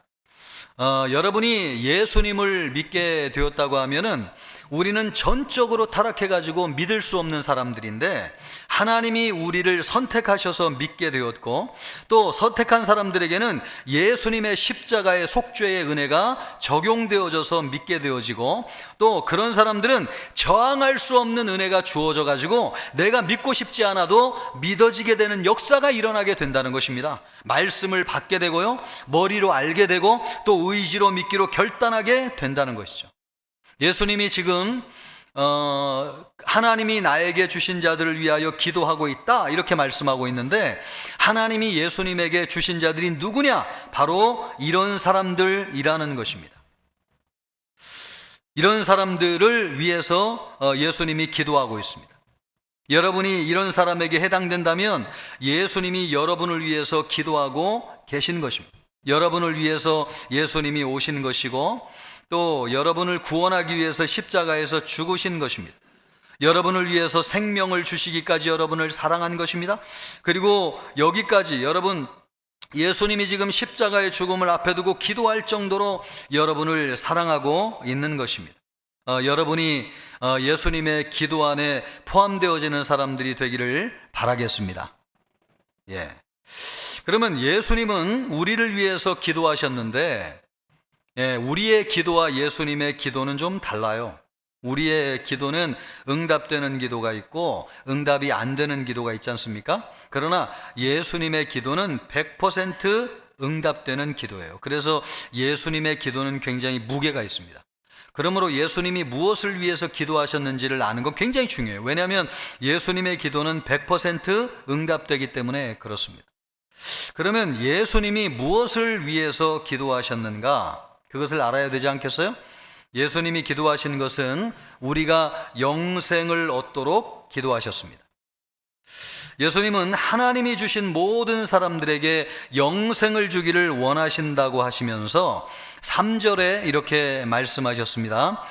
여러분이 예수님을 믿게 되었다고 하면은 우리는 전적으로 타락해가지고 믿을 수 없는 사람들인데, 하나님이 우리를 선택하셔서 믿게 되었고, 또 선택한 사람들에게는 예수님의 십자가의 속죄의 은혜가 적용되어져서 믿게 되어지고, 또 그런 사람들은 저항할 수 없는 은혜가 주어져 가지고 내가 믿고 싶지 않아도 믿어지게 되는 역사가 일어나게 된다는 것입니다. 말씀을 받게 되고요, 머리로 알게 되고, 또 의지로 믿기로 결단하게 된다는 것이죠. 예수님이 지금 하나님이 나에게 주신 자들을 위하여 기도하고 있다, 이렇게 말씀하고 있는데, 하나님이 예수님에게 주신 자들이 누구냐? 바로 이런 사람들이라는 것입니다. 이런 사람들을 위해서 예수님이 기도하고 있습니다. 여러분이 이런 사람에게 해당된다면 예수님이 여러분을 위해서 기도하고 계신 것입니다. 여러분을 위해서 예수님이 오신 것이고, 또 여러분을 구원하기 위해서 십자가에서 죽으신 것입니다. 여러분을 위해서 생명을 주시기까지 여러분을 사랑한 것입니다. 그리고 여기까지 여러분, 예수님이 지금 십자가의 죽음을 앞에 두고 기도할 정도로 여러분을 사랑하고 있는 것입니다. 여러분이 예수님의 기도 안에 포함되어지는 사람들이 되기를 바라겠습니다. 예. 그러면 예수님은 우리를 위해서 기도하셨는데, 우리의 기도와 예수님의 기도는 좀 달라요. 우리의 기도는 응답되는 기도가 있고 응답이 안 되는 기도가 있지 않습니까? 그러나 예수님의 기도는 100% 응답되는 기도예요. 그래서 예수님의 기도는 굉장히 무게가 있습니다. 그러므로 예수님이 무엇을 위해서 기도하셨는지를 아는 건 굉장히 중요해요. 왜냐하면 예수님의 기도는 100% 응답되기 때문에 그렇습니다. 그러면 예수님이 무엇을 위해서 기도하셨는가? 그것을 알아야 되지 않겠어요? 예수님이 기도하신 것은 우리가 영생을 얻도록 기도하셨습니다. 예수님은 하나님이 주신 모든 사람들에게 영생을 주기를 원하신다고 하시면서 3절에 이렇게 말씀하셨습니다.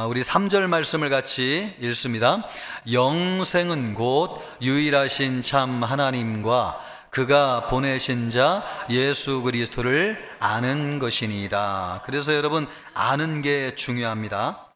우리 3절 말씀을 같이 읽습니다. 영생은 곧 유일하신 참 하나님과 그가 보내신 자 예수 그리스도를 아는 것이니이다. 그래서 여러분, 아는 게 중요합니다.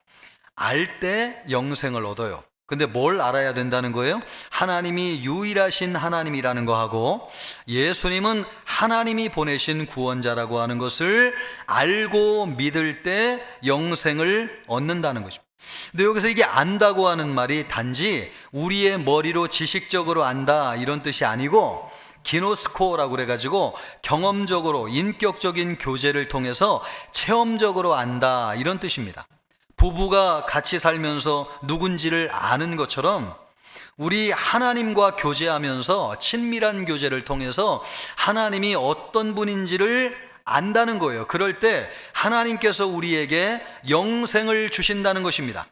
알 때 영생을 얻어요. 근데 뭘 알아야 된다는 거예요? 하나님이 유일하신 하나님이라는 거하고 예수님은 하나님이 보내신 구원자라고 하는 것을 알고 믿을 때 영생을 얻는다는 것입니다. 근데 여기서 이게 안다고 하는 말이 단지 우리의 머리로 지식적으로 안다, 이런 뜻이 아니고 기노스코라고 그래가지고 경험적으로 인격적인 교제를 통해서 체험적으로 안다, 이런 뜻입니다. 부부가 같이 살면서 누군지를 아는 것처럼 우리 하나님과 교제하면서 친밀한 교제를 통해서 하나님이 어떤 분인지를 안다는 거예요. 그럴 때 하나님께서 우리에게 영생을 주신다는 것입니다.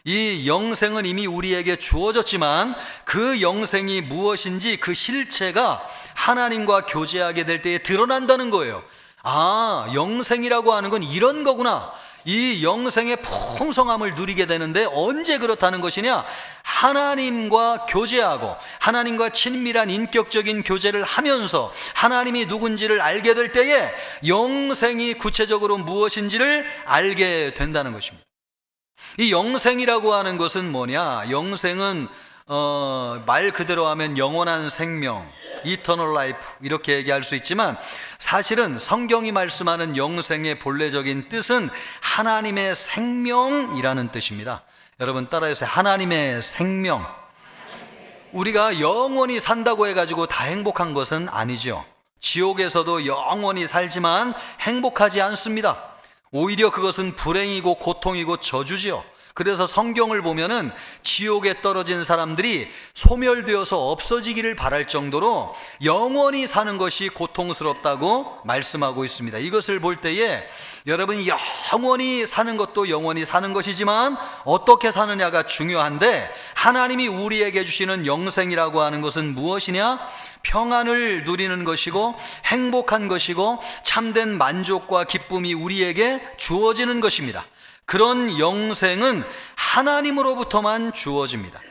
이 영생은 이미 우리에게 주어졌지만 그 영생이 무엇인지 그 실체가 하나님과 교제하게 될 때에 드러난다는 거예요. 아, 영생이라고 하는 건 이런 거구나. 이 영생의 풍성함을 누리게 되는데 언제 그렇다는 것이냐? 하나님과 교제하고 하나님과 친밀한 인격적인 교제를 하면서 하나님이 누군지를 알게 될 때에 영생이 구체적으로 무엇인지를 알게 된다는 것입니다. 이 영생이라고 하는 것은 뭐냐? 영생은 말 그대로 하면 영원한 생명, Eternal Life, 이렇게 얘기할 수 있지만 사실은 성경이 말씀하는 영생의 본래적인 뜻은 하나님의 생명이라는 뜻입니다. 여러분 따라해서 하나님의 생명. 우리가 영원히 산다고 해가지고 다 행복한 것은 아니죠. 지옥에서도 영원히 살지만 행복하지 않습니다. 오히려 그것은 불행이고 고통이고 저주지요. 그래서 성경을 보면은 지옥에 떨어진 사람들이 소멸되어서 없어지기를 바랄 정도로 영원히 사는 것이 고통스럽다고 말씀하고 있습니다. 이것을 볼 때에 여러분, 영원히 사는 것도 영원히 사는 것이지만 어떻게 사느냐가 중요한데, 하나님이 우리에게 주시는 영생이라고 하는 것은 무엇이냐? 평안을 누리는 것이고 행복한 것이고 참된 만족과 기쁨이 우리에게 주어지는 것입니다. 그런 영생은 하나님으로부터만 주어집니다.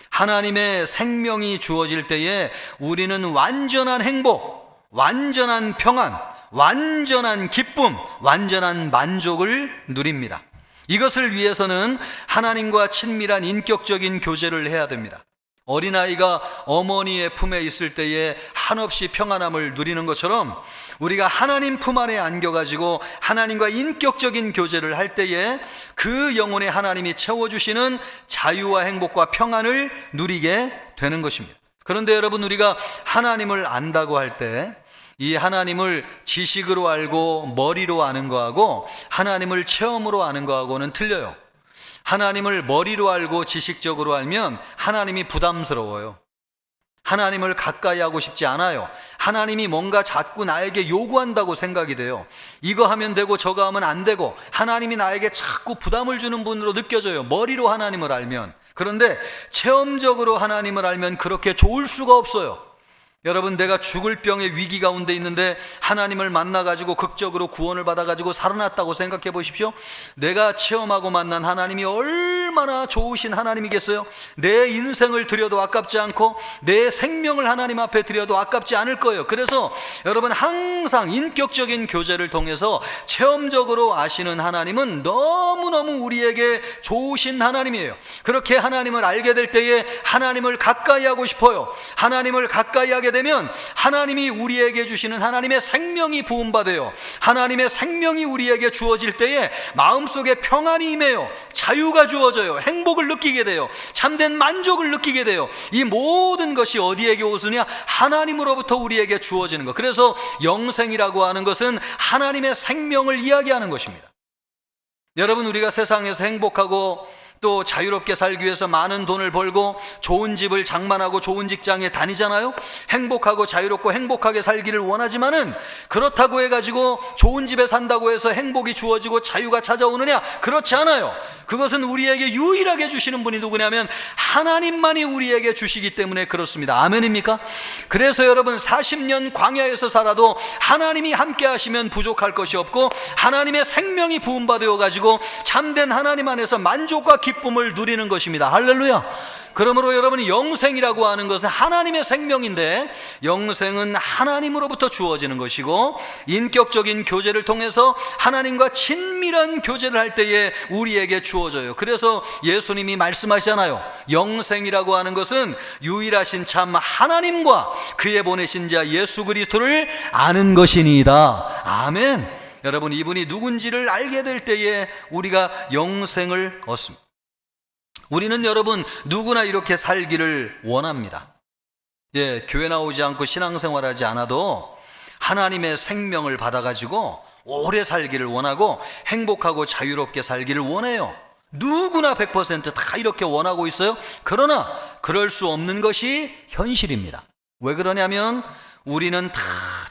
하나님의 생명이 주어질 때에 우리는 완전한 행복, 완전한 평안, 완전한 기쁨, 완전한 만족을 누립니다. 이것을 위해서는 하나님과 친밀한 인격적인 교제를 해야 됩니다. 어린아이가 어머니의 품에 있을 때에 한없이 평안함을 누리는 것처럼 우리가 하나님 품 안에 안겨가지고 하나님과 인격적인 교제를 할 때에 그 영혼에 하나님이 채워주시는 자유와 행복과 평안을 누리게 되는 것입니다. 그런데 여러분, 우리가 하나님을 안다고 할 때 이 하나님을 지식으로 알고 머리로 아는 거하고 하나님을 체험으로 아는 거하고는 틀려요. 하나님을 머리로 알고 지식적으로 알면 하나님이 부담스러워요. 하나님을 가까이 하고 싶지 않아요. 하나님이 뭔가 자꾸 나에게 요구한다고 생각이 돼요. 이거 하면 되고 저거 하면 안 되고 하나님이 나에게 자꾸 부담을 주는 분으로 느껴져요. 머리로 하나님을 알면. 그런데 체험적으로 하나님을 알면 그렇게 좋을 수가 없어요. 여러분, 내가 죽을 병의 위기 가운데 있는데 하나님을 만나가지고 극적으로 구원을 받아가지고 살아났다고 생각해 보십시오. 내가 체험하고 만난 하나님이 얼마나 좋으신 하나님이겠어요? 내 인생을 드려도 아깝지 않고 내 생명을 하나님 앞에 드려도 아깝지 않을 거예요. 그래서 여러분, 항상 인격적인 교제를 통해서 체험적으로 아시는 하나님은 너무너무 우리에게 좋으신 하나님이에요. 그렇게 하나님을 알게 될 때에 하나님을 가까이 하고 싶어요. 하나님을 가까이 하게 되면 하나님이 우리에게 주시는 하나님의 생명이 부음받아요. 하나님의 생명이 우리에게 주어질 때에 마음속에 평안이 임해요. 자유가 주어져요. 행복을 느끼게 돼요. 참된 만족을 느끼게 돼요. 이 모든 것이 어디에게 오으냐? 하나님으로부터 우리에게 주어지는 것. 그래서 영생이라고 하는 것은 하나님의 생명을 이야기하는 것입니다. 여러분, 우리가 세상에서 행복하고 또 자유롭게 살기 위해서 많은 돈을 벌고 좋은 집을 장만하고 좋은 직장에 다니잖아요. 행복하고 자유롭고 행복하게 살기를 원하지만은 그렇다고 해가지고 좋은 집에 산다고 해서 행복이 주어지고 자유가 찾아오느냐? 그렇지 않아요. 그것은 우리에게 유일하게 주시는 분이 누구냐면 하나님만이 우리에게 주시기 때문에 그렇습니다. 아멘입니까? 그래서 여러분, 40년 광야에서 살아도 하나님이 함께 하시면 부족할 것이 없고 하나님의 생명이 부음받아 가지고 참된 하나님 안에서 만족과 기쁨을 누리는 것입니다. 할렐루야. 그러므로 여러분이 영생이라고 하는 것은 하나님의 생명인데, 영생은 하나님으로부터 주어지는 것이고 인격적인 교제를 통해서 하나님과 친밀한 교제를 할 때에 우리에게 주어져요. 그래서 예수님이 말씀하시잖아요. 영생이라고 하는 것은 유일하신 참 하나님과 그의 보내신 자 예수 그리스도를 아는 것이니이다. 아멘. 여러분, 이분이 누군지를 알게 될 때에 우리가 영생을 얻습니다. 우리는 여러분 누구나 이렇게 살기를 원합니다. 교회 나오지 않고 신앙생활하지 않아도 하나님의 생명을 받아가지고 오래 살기를 원하고 행복하고 자유롭게 살기를 원해요. 누구나 100% 다 이렇게 원하고 있어요. 그러나 그럴 수 없는 것이 현실입니다. 왜 그러냐면 우리는 다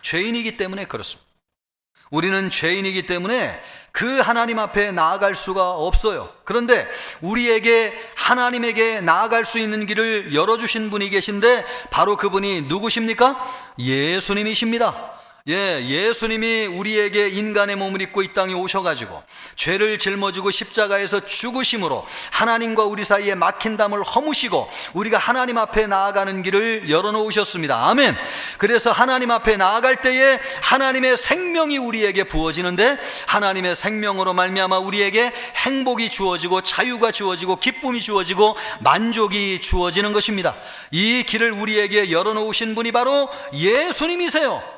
죄인이기 때문에 그렇습니다. 우리는 죄인이기 때문에 그 하나님 앞에 나아갈 수가 없어요. 그런데 우리에게 하나님에게 나아갈 수 있는 길을 열어주신 분이 계신데 바로 그분이 누구십니까? 예수님이십니다. 예수님이 우리에게 인간의 몸을 입고 이 땅에 오셔가지고 죄를 짊어지고 십자가에서 죽으심으로 하나님과 우리 사이에 막힌 담을 허무시고 우리가 하나님 앞에 나아가는 길을 열어놓으셨습니다. 아멘. 그래서 하나님 앞에 나아갈 때에 하나님의 생명이 우리에게 부어지는데 하나님의 생명으로 말미암아 우리에게 행복이 주어지고 자유가 주어지고 기쁨이 주어지고 만족이 주어지는 것입니다. 이 길을 우리에게 열어놓으신 분이 바로 예수님이세요.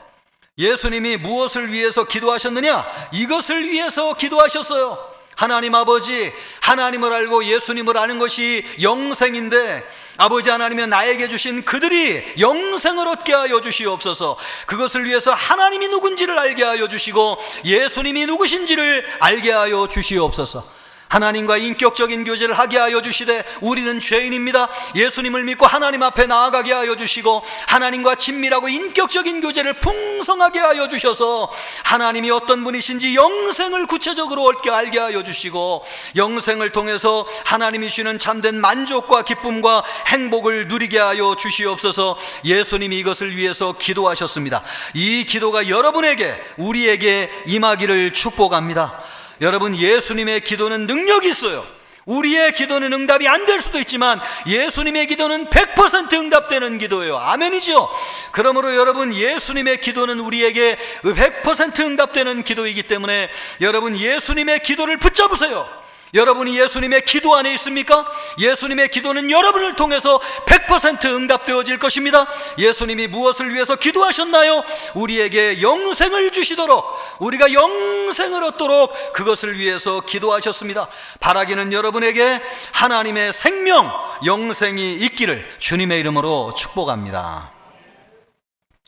예수님이 무엇을 위해서 기도하셨느냐? 이것을 위해서 기도하셨어요. 하나님 아버지, 하나님을 알고 예수님을 아는 것이 영생인데 아버지 하나님이 나에게 주신 그들이 영생을 얻게 하여 주시옵소서. 그것을 위해서 하나님이 누군지를 알게 하여 주시고 예수님이 누구신지를 알게 하여 주시옵소서. 하나님과 인격적인 교제를 하게 하여 주시되 우리는 죄인입니다. 예수님을 믿고 하나님 앞에 나아가게 하여 주시고 하나님과 친밀하고 인격적인 교제를 풍성하게 하여 주셔서 하나님이 어떤 분이신지 영생을 구체적으로 얻게 알게 하여 주시고 영생을 통해서 하나님이 주시는 참된 만족과 기쁨과 행복을 누리게 하여 주시옵소서. 예수님이 이것을 위해서 기도하셨습니다. 이 기도가 여러분에게 우리에게 임하기를 축복합니다. 여러분, 예수님의 기도는 능력이 있어요. 우리의 기도는 응답이 안 될 수도 있지만 예수님의 기도는 100% 응답되는 기도예요. 아멘이죠. 그러므로 여러분, 예수님의 기도는 우리에게 100% 응답되는 기도이기 때문에 여러분, 예수님의 기도를 붙잡으세요. 여러분이 예수님의 기도 안에 있습니까? 예수님의 기도는 여러분을 통해서 100% 응답되어질 것입니다. 예수님이 무엇을 위해서 기도하셨나요? 우리에게 영생을 주시도록, 우리가 영생을 얻도록 그것을 위해서 기도하셨습니다. 바라기는 여러분에게 하나님의 생명, 영생이 있기를 주님의 이름으로 축복합니다.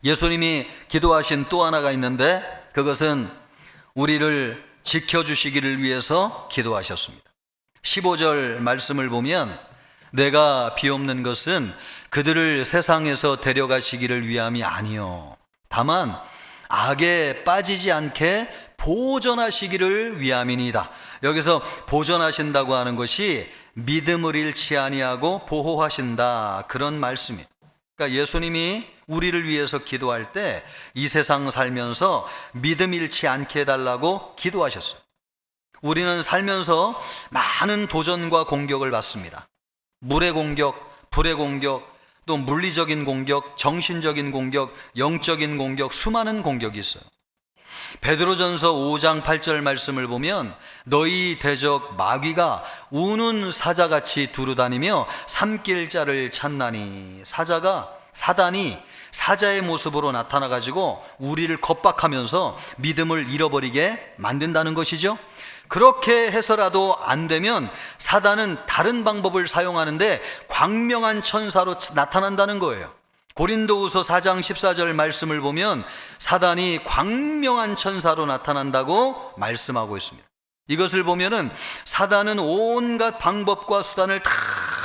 예수님이 기도하신 또 하나가 있는데 그것은 우리를 지켜주시기를 위해서 기도하셨습니다. 15절 말씀을 보면 내가 비옵는 것은 그들을 세상에서 데려가시기를 위함이 아니요 다만 악에 빠지지 않게 보존하시기를 위함이니이다. 여기서 보존하신다고 하는 것이 믿음을 잃지 아니하고 보호하신다, 그런 말씀이에요. 그러니까 예수님이 우리를 위해서 기도할 때 이 세상 살면서 믿음 잃지 않게 해달라고 기도하셨어요. 우리는 살면서 많은 도전과 공격을 받습니다. 물의 공격, 불의 공격, 또 물리적인 공격, 정신적인 공격, 영적인 공격, 수많은 공격이 있어요. 베드로전서 5장 8절 말씀을 보면 너희 대적 마귀가 우는 사자같이 두루다니며 삼킬 자를 찾나니, 사단이 사자의 모습으로 나타나가지고 우리를 겁박하면서 믿음을 잃어버리게 만든다는 것이죠. 그렇게 해서라도 안 되면 사단은 다른 방법을 사용하는데 광명한 천사로 나타난다는 거예요. 고린도후서 4장 14절 말씀을 보면 사단이 광명한 천사로 나타난다고 말씀하고 있습니다. 이것을 보면은 사단은 온갖 방법과 수단을 다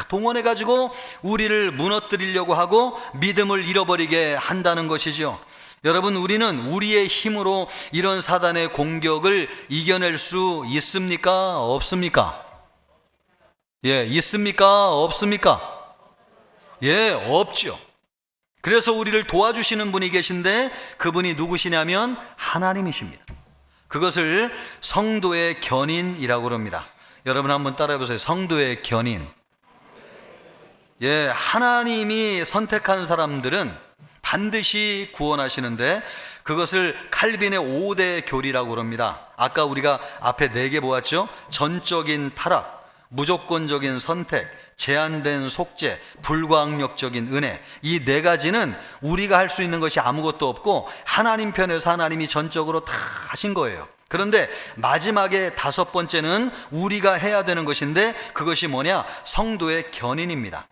동원해 가지고 우리를 무너뜨리려고 하고 믿음을 잃어버리게 한다는 것이죠. 여러분, 우리는 우리의 힘으로 이런 사단의 공격을 이겨낼 수 있습니까? 없습니까? 예, 있습니까? 없습니까? 예, 없죠. 그래서 우리를 도와주시는 분이 계신데 그분이 누구시냐면 하나님이십니다. 그것을 성도의 견인이라고 그럽니다. 여러분 한번 따라해 보세요. 성도의 견인. 예, 하나님이 선택한 사람들은 반드시 구원하시는데 그것을 칼빈의 5대 교리라고 그럽니다. 아까 우리가 앞에 4개 보았죠? 전적인 타락, 무조건적인 선택, 제한된 속죄, 불가항력적인 은혜. 이 4가지는 우리가 할 수 있는 것이 아무것도 없고 하나님 편에서 하나님이 전적으로 다 하신 거예요. 그런데 마지막에 5번째는 우리가 해야 되는 것인데 그것이 뭐냐? 성도의 견인입니다.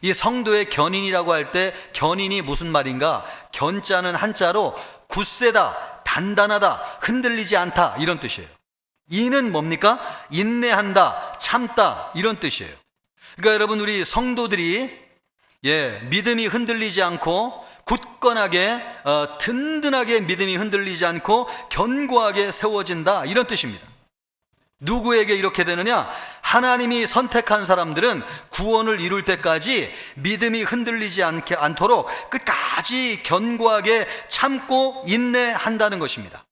이 성도의 견인이라고 할 때 견인이 무슨 말인가? 견자는 한자로 굳세다, 단단하다, 흔들리지 않다, 이런 뜻이에요. 이는 뭡니까? 인내한다, 참다, 이런 뜻이에요. 그러니까 여러분, 우리 성도들이 믿음이 흔들리지 않고 굳건하게 든든하게 믿음이 흔들리지 않고 견고하게 세워진다, 이런 뜻입니다. 누구에게 이렇게 되느냐? 하나님이 선택한 사람들은 구원을 이룰 때까지 믿음이 흔들리지 않도록 끝까지 견고하게 참고 인내한다는 것입니다.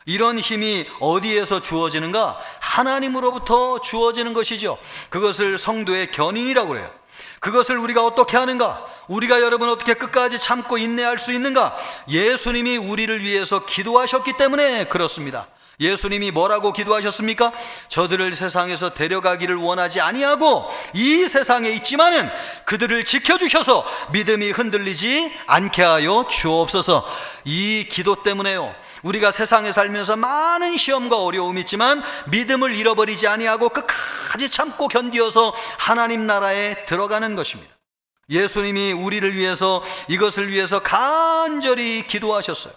이런 힘이 어디에서 주어지는가? 하나님으로부터 주어지는 것이죠. 그것을 성도의 견인이라고 그래요. 그것을 우리가 어떻게 하는가? 우리가 여러분 어떻게 끝까지 참고 인내할 수 있는가? 예수님이 우리를 위해서 기도하셨기 때문에 그렇습니다. 예수님이 뭐라고 기도하셨습니까? 저들을 세상에서 데려가기를 원하지 아니하고 이 세상에 있지만은 그들을 지켜주셔서 믿음이 흔들리지 않게 하여 주옵소서. 이 기도 때문에요, 우리가 세상에 살면서 많은 시험과 어려움이 있지만 믿음을 잃어버리지 아니하고 끝까지 참고 견디어서 하나님 나라에 들어가는 것입니다. 예수님이 우리를 위해서, 이것을 위해서 간절히 기도하셨어요.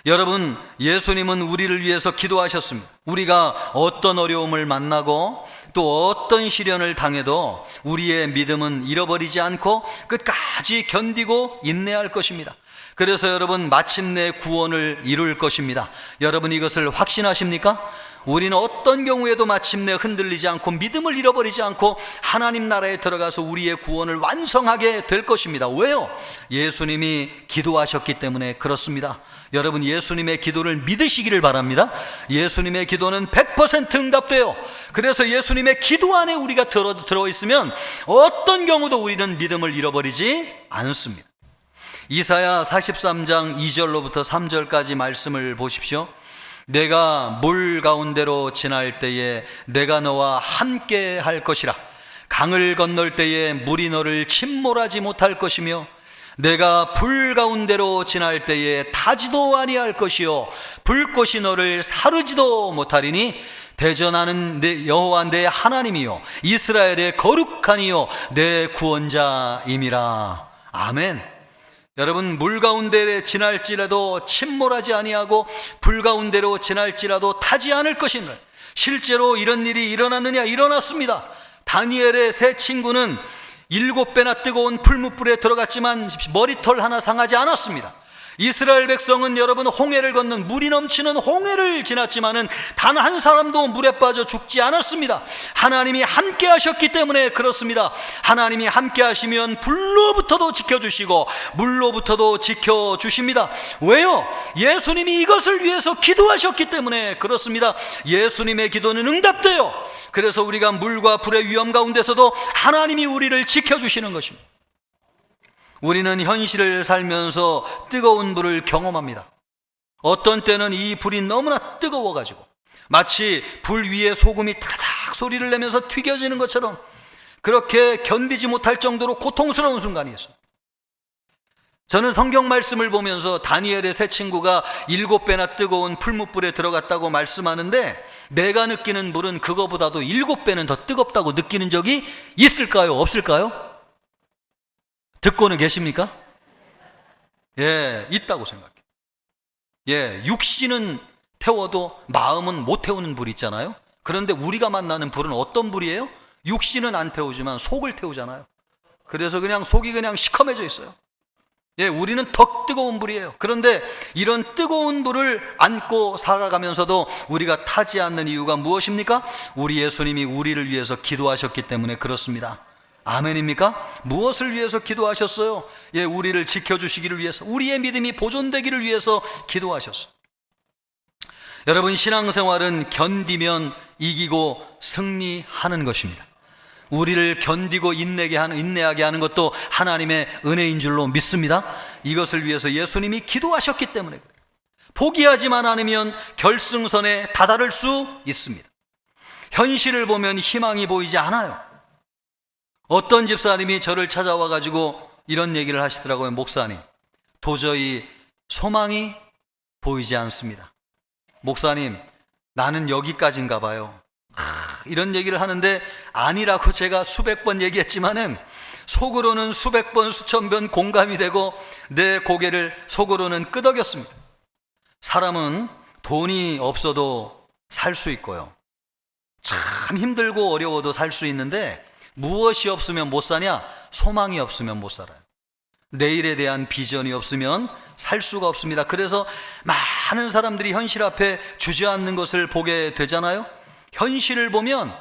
여러분, 예수님은 우리를 위해서 기도하셨습니다. 우리가 어떤 어려움을 만나고 또 어떤 시련을 당해도 우리의 믿음은 잃어버리지 않고 끝까지 견디고 인내할 것입니다. 그래서 여러분, 마침내 구원을 이룰 것입니다. 여러분, 이것을 확신하십니까? 우리는 어떤 경우에도 마침내 흔들리지 않고 믿음을 잃어버리지 않고 하나님 나라에 들어가서 우리의 구원을 완성하게 될 것입니다. 왜요? 예수님이 기도하셨기 때문에 그렇습니다. 여러분, 예수님의 기도를 믿으시기를 바랍니다. 예수님의 기도는 100% 응답돼요. 그래서 예수님의 기도 안에 우리가 들어있으면 어떤 경우도 우리는 믿음을 잃어버리지 않습니다. 이사야 43장 2절로부터 3절까지 말씀을 보십시오. 내가 물 가운데로 지날 때에 내가 너와 함께 할 것이라. 강을 건널 때에 물이 너를 침몰하지 못할 것이며 내가 불 가운데로 지날 때에 타지도 아니할 것이요 불꽃이 너를 사르지도 못하리니 대전하는 내 여호와 내 하나님이요 이스라엘의 거룩하니요 내 구원자임이라. 아멘. 여러분, 물 가운데 지날지라도 침몰하지 아니하고 불 가운데로 지날지라도 타지 않을 것이니, 실제로 이런 일이 일어났느냐? 일어났습니다. 다니엘의 세 친구는 7배나 뜨거운 풀무불에 들어갔지만 머리털 하나 상하지 않았습니다. 이스라엘 백성은 여러분, 홍해를 건넌 물이 넘치는 홍해를 지났지만은 단 한 사람도 물에 빠져 죽지 않았습니다. 하나님이 함께 하셨기 때문에 그렇습니다. 하나님이 함께 하시면 불로부터도 지켜주시고 물로부터도 지켜주십니다. 왜요? 예수님이 이것을 위해서 기도하셨기 때문에 그렇습니다. 예수님의 기도는 응답돼요. 그래서 우리가 물과 불의 위험 가운데서도 하나님이 우리를 지켜주시는 것입니다. 우리는 현실을 살면서 뜨거운 불을 경험합니다. 어떤 때는 이 불이 너무나 뜨거워가지고 마치 불 위에 소금이 타닥 소리를 내면서 튀겨지는 것처럼 그렇게 견디지 못할 정도로 고통스러운 순간이 있어요. 저는 성경 말씀을 보면서 다니엘의 세 친구가 7배나 뜨거운 풀무불에 들어갔다고 말씀하는데, 내가 느끼는 불은 그거보다도 7배는 더 뜨겁다고 느끼는 적이 있을까요? 없을까요? 듣고는 계십니까? 예, 있다고 생각해요. 예, 육신은 태워도 마음은 못 태우는 불 있잖아요. 그런데 우리가 만나는 불은 어떤 불이에요? 육신은 안 태우지만 속을 태우잖아요. 그래서 그냥 속이 그냥 시커매져 있어요. 예, 우리는 더 뜨거운 불이에요. 그런데 이런 뜨거운 불을 안고 살아가면서도 우리가 타지 않는 이유가 무엇입니까? 우리 예수님이 우리를 위해서 기도하셨기 때문에 그렇습니다. 아멘입니까? 무엇을 위해서 기도하셨어요? 예, 우리를 지켜주시기를 위해서, 우리의 믿음이 보존되기를 위해서 기도하셨어요. 여러분, 신앙생활은 견디면 이기고 승리하는 것입니다. 우리를 견디고 인내하게 하는 것도 하나님의 은혜인 줄로 믿습니다. 이것을 위해서 예수님이 기도하셨기 때문에 그래요. 포기하지만 않으면 결승선에 다다를 수 있습니다. 현실을 보면 희망이 보이지 않아요. 어떤 집사님이 저를 찾아와 가지고 이런 얘기를 하시더라고요. 목사님, 도저히 소망이 보이지 않습니다. 목사님, 나는 여기까지인가 봐요. 이런 얘기를 하는데 아니라고 제가 수백 번 얘기했지만은 속으로는 수백 번 수천 번 공감이 되고 내 고개를 속으로는 끄덕였습니다. 사람은 돈이 없어도 살 수 있고요, 참 힘들고 어려워도 살 수 있는데 무엇이 없으면 못 사냐? 소망이 없으면 못 살아요. 내일에 대한 비전이 없으면 살 수가 없습니다. 그래서 많은 사람들이 현실 앞에 주저앉는 것을 보게 되잖아요. 현실을 보면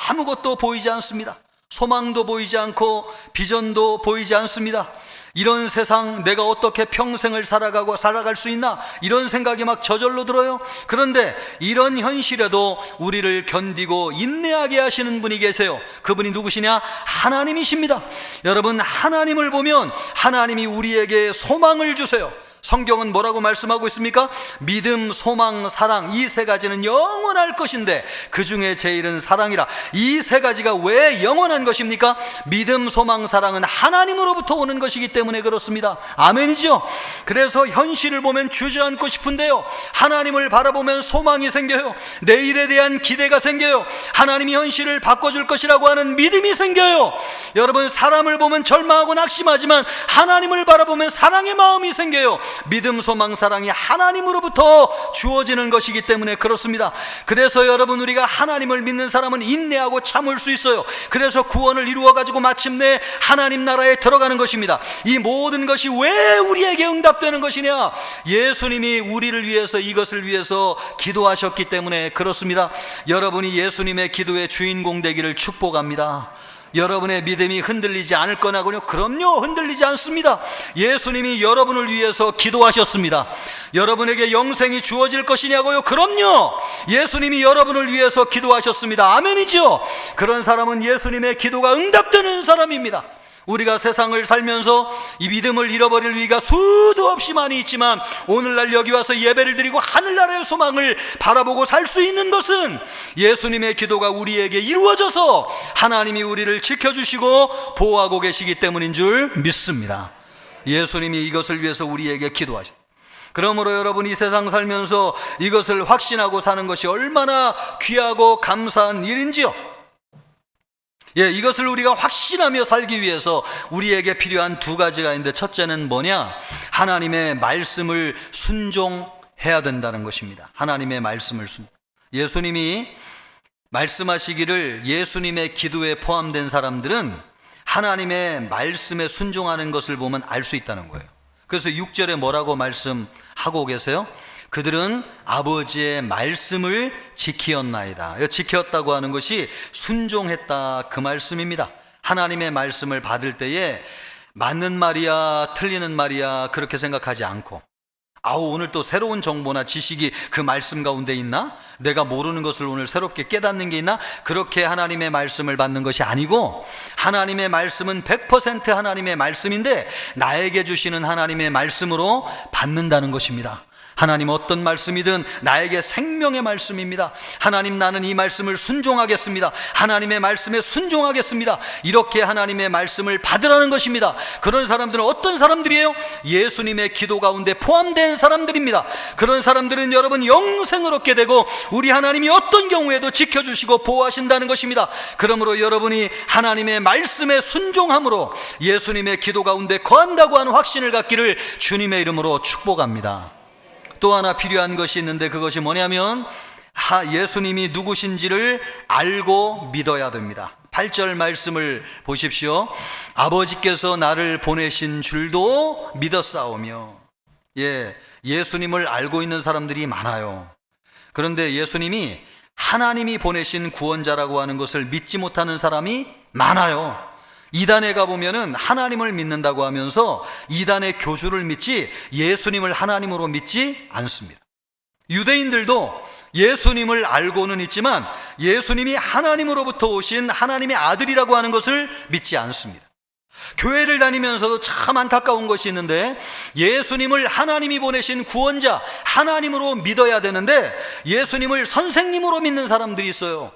아무것도 보이지 않습니다. 소망도 보이지 않고 비전도 보이지 않습니다. 이런 세상 내가 어떻게 평생을 살아갈 수 있나? 이런 생각이 막 저절로 들어요. 그런데 이런 현실에도 우리를 견디고 인내하게 하시는 분이 계세요. 그분이 누구시냐? 하나님이십니다. 여러분, 하나님을 보면 하나님이 우리에게 소망을 주세요. 성경은 뭐라고 말씀하고 있습니까? 믿음, 소망, 사랑, 이 세 가지는 영원할 것인데 그 중에 제일은 사랑이라. 이 세 가지가 왜 영원한 것입니까? 믿음, 소망, 사랑은 하나님으로부터 오는 것이기 때문에 그렇습니다. 아멘이죠? 그래서 현실을 보면 주저앉고 싶은데요, 하나님을 바라보면 소망이 생겨요. 내일에 대한 기대가 생겨요. 하나님이 현실을 바꿔줄 것이라고 하는 믿음이 생겨요. 여러분, 사람을 보면 절망하고 낙심하지만 하나님을 바라보면 사랑의 마음이 생겨요. 믿음, 소망, 사랑이 하나님으로부터 주어지는 것이기 때문에 그렇습니다. 그래서 여러분, 우리가 하나님을 믿는 사람은 인내하고 참을 수 있어요. 그래서 구원을 이루어가지고 마침내 하나님 나라에 들어가는 것입니다. 이 모든 것이 왜 우리에게 응답되는 것이냐? 예수님이 우리를 위해서, 이것을 위해서 기도하셨기 때문에 그렇습니다. 여러분이 예수님의 기도의 주인공 되기를 축복합니다. 여러분의 믿음이 흔들리지 않을 거냐고요? 그럼요, 흔들리지 않습니다. 예수님이 여러분을 위해서 기도하셨습니다. 여러분에게 영생이 주어질 것이냐고요? 그럼요, 예수님이 여러분을 위해서 기도하셨습니다. 아멘이죠? 그런 사람은 예수님의 기도가 응답되는 사람입니다. 우리가 세상을 살면서 이 믿음을 잃어버릴 위기가 수도 없이 많이 있지만 오늘날 여기 와서 예배를 드리고 하늘나라의 소망을 바라보고 살 수 있는 것은 예수님의 기도가 우리에게 이루어져서 하나님이 우리를 지켜주시고 보호하고 계시기 때문인 줄 믿습니다. 예수님이 이것을 위해서 우리에게 기도하셨습니다. 그러므로 여러분, 이 세상 살면서 이것을 확신하고 사는 것이 얼마나 귀하고 감사한 일인지요. 이것을 우리가 확신하며 살기 위해서 우리에게 필요한 두 가지가 있는데, 첫째는 뭐냐? 하나님의 말씀을 순종해야 된다는 것입니다. 하나님의 말씀을 예수님이 말씀하시기를 예수님의 기도에 포함된 사람들은 하나님의 말씀에 순종하는 것을 보면 알 수 있다는 거예요. 그래서 6절에 뭐라고 말씀하고 계세요? 그들은 아버지의 말씀을 지키었나이다. 지켰다고 하는 것이 순종했다, 그 말씀입니다. 하나님의 말씀을 받을 때에 맞는 말이야 틀리는 말이야 그렇게 생각하지 않고, 오늘 또 새로운 정보나 지식이 그 말씀 가운데 있나? 내가 모르는 것을 오늘 새롭게 깨닫는 게 있나? 그렇게 하나님의 말씀을 받는 것이 아니고, 하나님의 말씀은 100% 하나님의 말씀인데 나에게 주시는 하나님의 말씀으로 받는다는 것입니다. 하나님 어떤 말씀이든 나에게 생명의 말씀입니다. 하나님, 나는 이 말씀을 순종하겠습니다. 하나님의 말씀에 순종하겠습니다. 이렇게 하나님의 말씀을 받으라는 것입니다. 그런 사람들은 어떤 사람들이에요? 예수님의 기도 가운데 포함된 사람들입니다. 그런 사람들은 여러분 영생을 얻게 되고 우리 하나님이 어떤 경우에도 지켜주시고 보호하신다는 것입니다. 그러므로 여러분이 하나님의 말씀에 순종함으로 예수님의 기도 가운데 거한다고 하는 확신을 갖기를 주님의 이름으로 축복합니다. 또 하나 필요한 것이 있는데, 그것이 뭐냐면 예수님이 누구신지를 알고 믿어야 됩니다. 8절 말씀을 보십시오. 아버지께서 나를 보내신 줄도 믿었사오며. 예수님을 알고 있는 사람들이 많아요. 그런데 예수님이 하나님이 보내신 구원자라고 하는 것을 믿지 못하는 사람이 많아요. 이단에 가보면은 하나님을 믿는다고 하면서 이단의 교주를 믿지 예수님을 하나님으로 믿지 않습니다. 유대인들도 예수님을 알고는 있지만 예수님이 하나님으로부터 오신 하나님의 아들이라고 하는 것을 믿지 않습니다. 교회를 다니면서도 참 안타까운 것이 있는데, 예수님을 하나님이 보내신 구원자, 하나님으로 믿어야 되는데 예수님을 선생님으로 믿는 사람들이 있어요.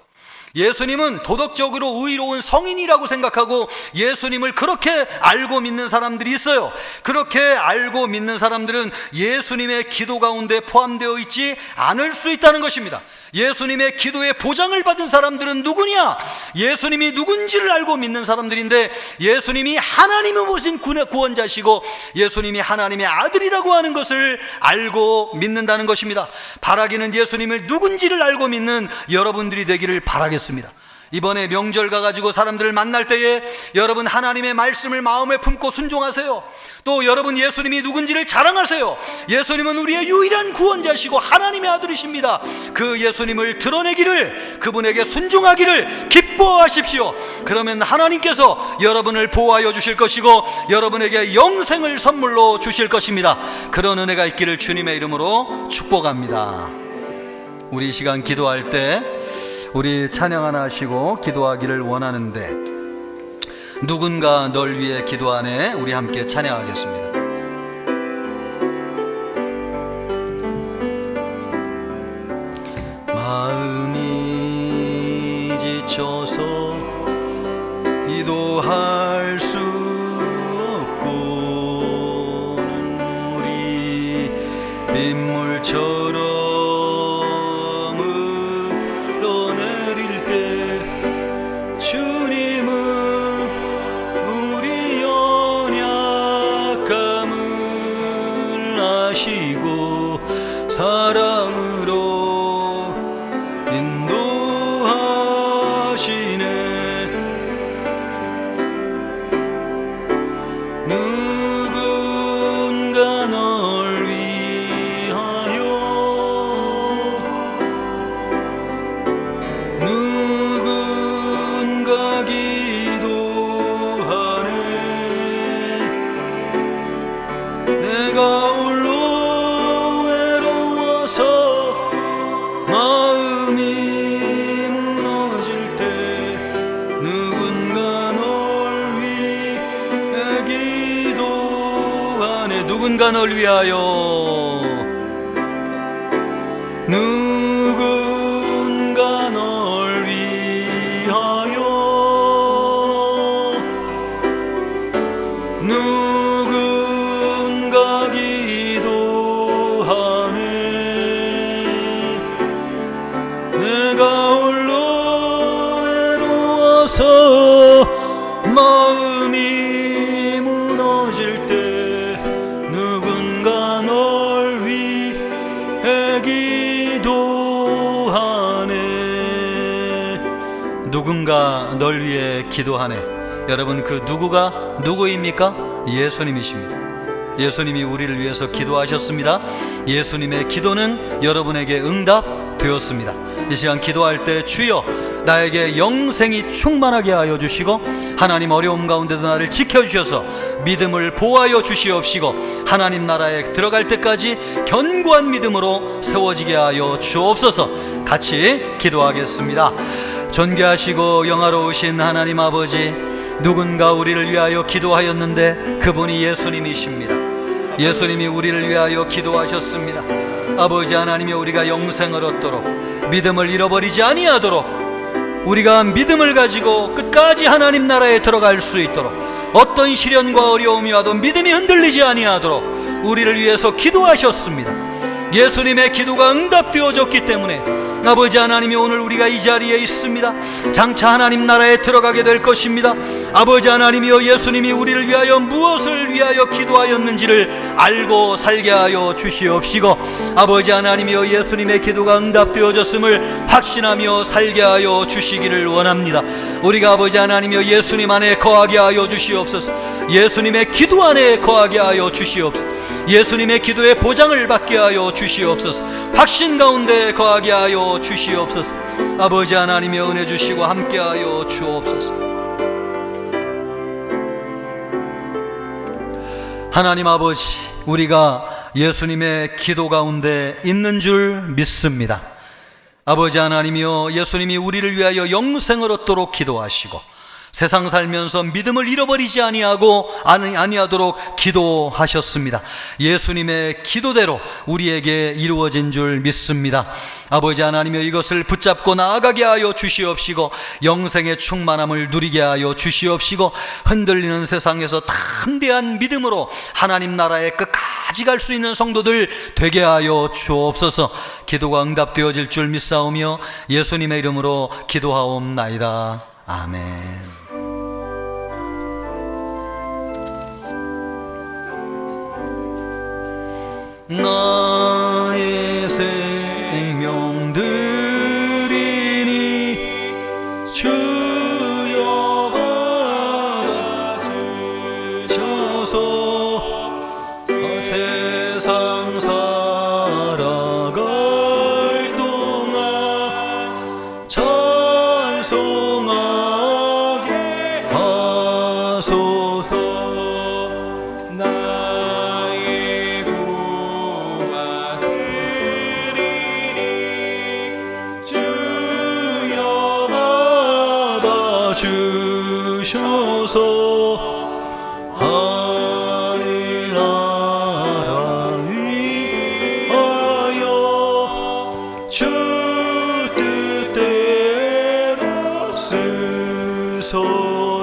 예수님은 도덕적으로 의로운 성인이라고 생각하고 예수님을 그렇게 알고 믿는 사람들이 있어요. 그렇게 알고 믿는 사람들은 예수님의 기도 가운데 포함되어 있지 않을 수 있다는 것입니다. 예수님의 기도의 보장을 받은 사람들은 누구냐? 예수님이 누군지를 알고 믿는 사람들인데, 예수님이 하나님을 보신 구원자시고 예수님이 하나님의 아들이라고 하는 것을 알고 믿는다는 것입니다. 바라기는 예수님을 누군지를 알고 믿는 여러분들이 되기를 바라겠습니다. 이번에 명절 가가지고 사람들을 만날 때에 여러분 하나님의 말씀을 마음에 품고 순종하세요. 또 여러분 예수님이 누군지를 자랑하세요. 예수님은 우리의 유일한 구원자시고 하나님의 아들이십니다. 그 예수님을 드러내기를, 그분에게 순종하기를 기뻐하십시오. 그러면 하나님께서 여러분을 보호하여 주실 것이고 여러분에게 영생을 선물로 주실 것입니다. 그런 은혜가 있기를 주님의 이름으로 축복합니다. 우리 이 시간 기도할 때 우리 찬양 하나 하시고 기도하기를 원하는데, 누군가 널 위해 기도하네. 우리 함께 찬양하겠습니다. 지쳐서 기도할 수 없고 눈물이 빗물처럼 흘러내릴 때 주님은 우리 연약함을 아시고 사랑으로 인도하시네. 누군가 널 위하여 누군가 기도하네. 내가 홀로 외로워서 마음이 무너질 때 누군가 널 위해 기도하네. 누군가 널 위하여 누군가 널 위하여 누군가 기도하네. 내가 홀로 외로워서 마음이 무너질 때 누군가 널 위해 기도하네. 누군가 널 위해 기도하네. 여러분, 그 누구가 누구입니까? 예수님이십니다. 예수님이 우리를 위해서 기도하셨습니다. 예수님의 기도는 여러분에게 응답되었습니다. 이 시간 기도할 때 주여 나에게 영생이 충만하게 하여 주시고 하나님 어려움 가운데도 나를 지켜주셔서 믿음을 보호하여 주시옵시고 하나님 나라에 들어갈 때까지 견고한 믿음으로 세워지게 하여 주옵소서. 같이 기도하겠습니다. 존귀하시고 영화로우신 하나님 아버지, 누군가 우리를 위하여 기도하였는데 그분이 예수님이십니다. 예수님이 우리를 위하여 기도하셨습니다. 아버지 하나님이 우리가 영생을 얻도록, 믿음을 잃어버리지 아니하도록, 우리가 믿음을 가지고 끝까지 하나님 나라에 들어갈 수 있도록, 어떤 시련과 어려움이 와도 믿음이 흔들리지 아니하도록 우리를 위해서 기도하셨습니다. 예수님의 기도가 응답되어졌기 때문에 아버지 하나님이 오늘 우리가 이 자리에 있습니다. 장차 하나님 나라에 들어가게 될 것입니다. 아버지 하나님이여, 예수님이 우리를 위하여 무엇을 위하여 기도하였는지를 알고 살게 하여 주시옵시고 아버지 하나님이여, 예수님의 기도가 응답되어졌음을 확신하며 살게 하여 주시기를 원합니다. 우리가 아버지 하나님이여 예수님 안에 거하게 하여 주시옵소서. 예수님의 기도 안에 거하게 하여 주시옵소서. 예수님의 기도의 보장을 받게 하여 주시옵소서. 확신 가운데 거하게 하여 주시옵소서. 아버지 하나님의 은혜 주시고 함께 하여 주옵소서. 하나님 아버지, 우리가 예수님의 기도 가운데 있는 줄 믿습니다. 아버지 하나님이여, 예수님이 우리를 위하여 영생을 얻도록 기도하시고 세상 살면서 믿음을 잃어버리지 아니하도록 기도하셨습니다. 예수님의 기도대로 우리에게 이루어진 줄 믿습니다. 아버지 하나님이여, 이것을 붙잡고 나아가게 하여 주시옵시고 영생의 충만함을 누리게 하여 주시옵시고 흔들리는 세상에서 담대한 믿음으로 하나님 나라에 끝까지 갈 수 있는 성도들 되게 하여 주옵소서. 기도가 응답되어질 줄 믿사오며 예수님의 이름으로 기도하옵나이다. 아멘. 나의 생명 드리니 주여 받아주셔서 세상 살아갈 동안 찬송하게 하소서. 나의 구원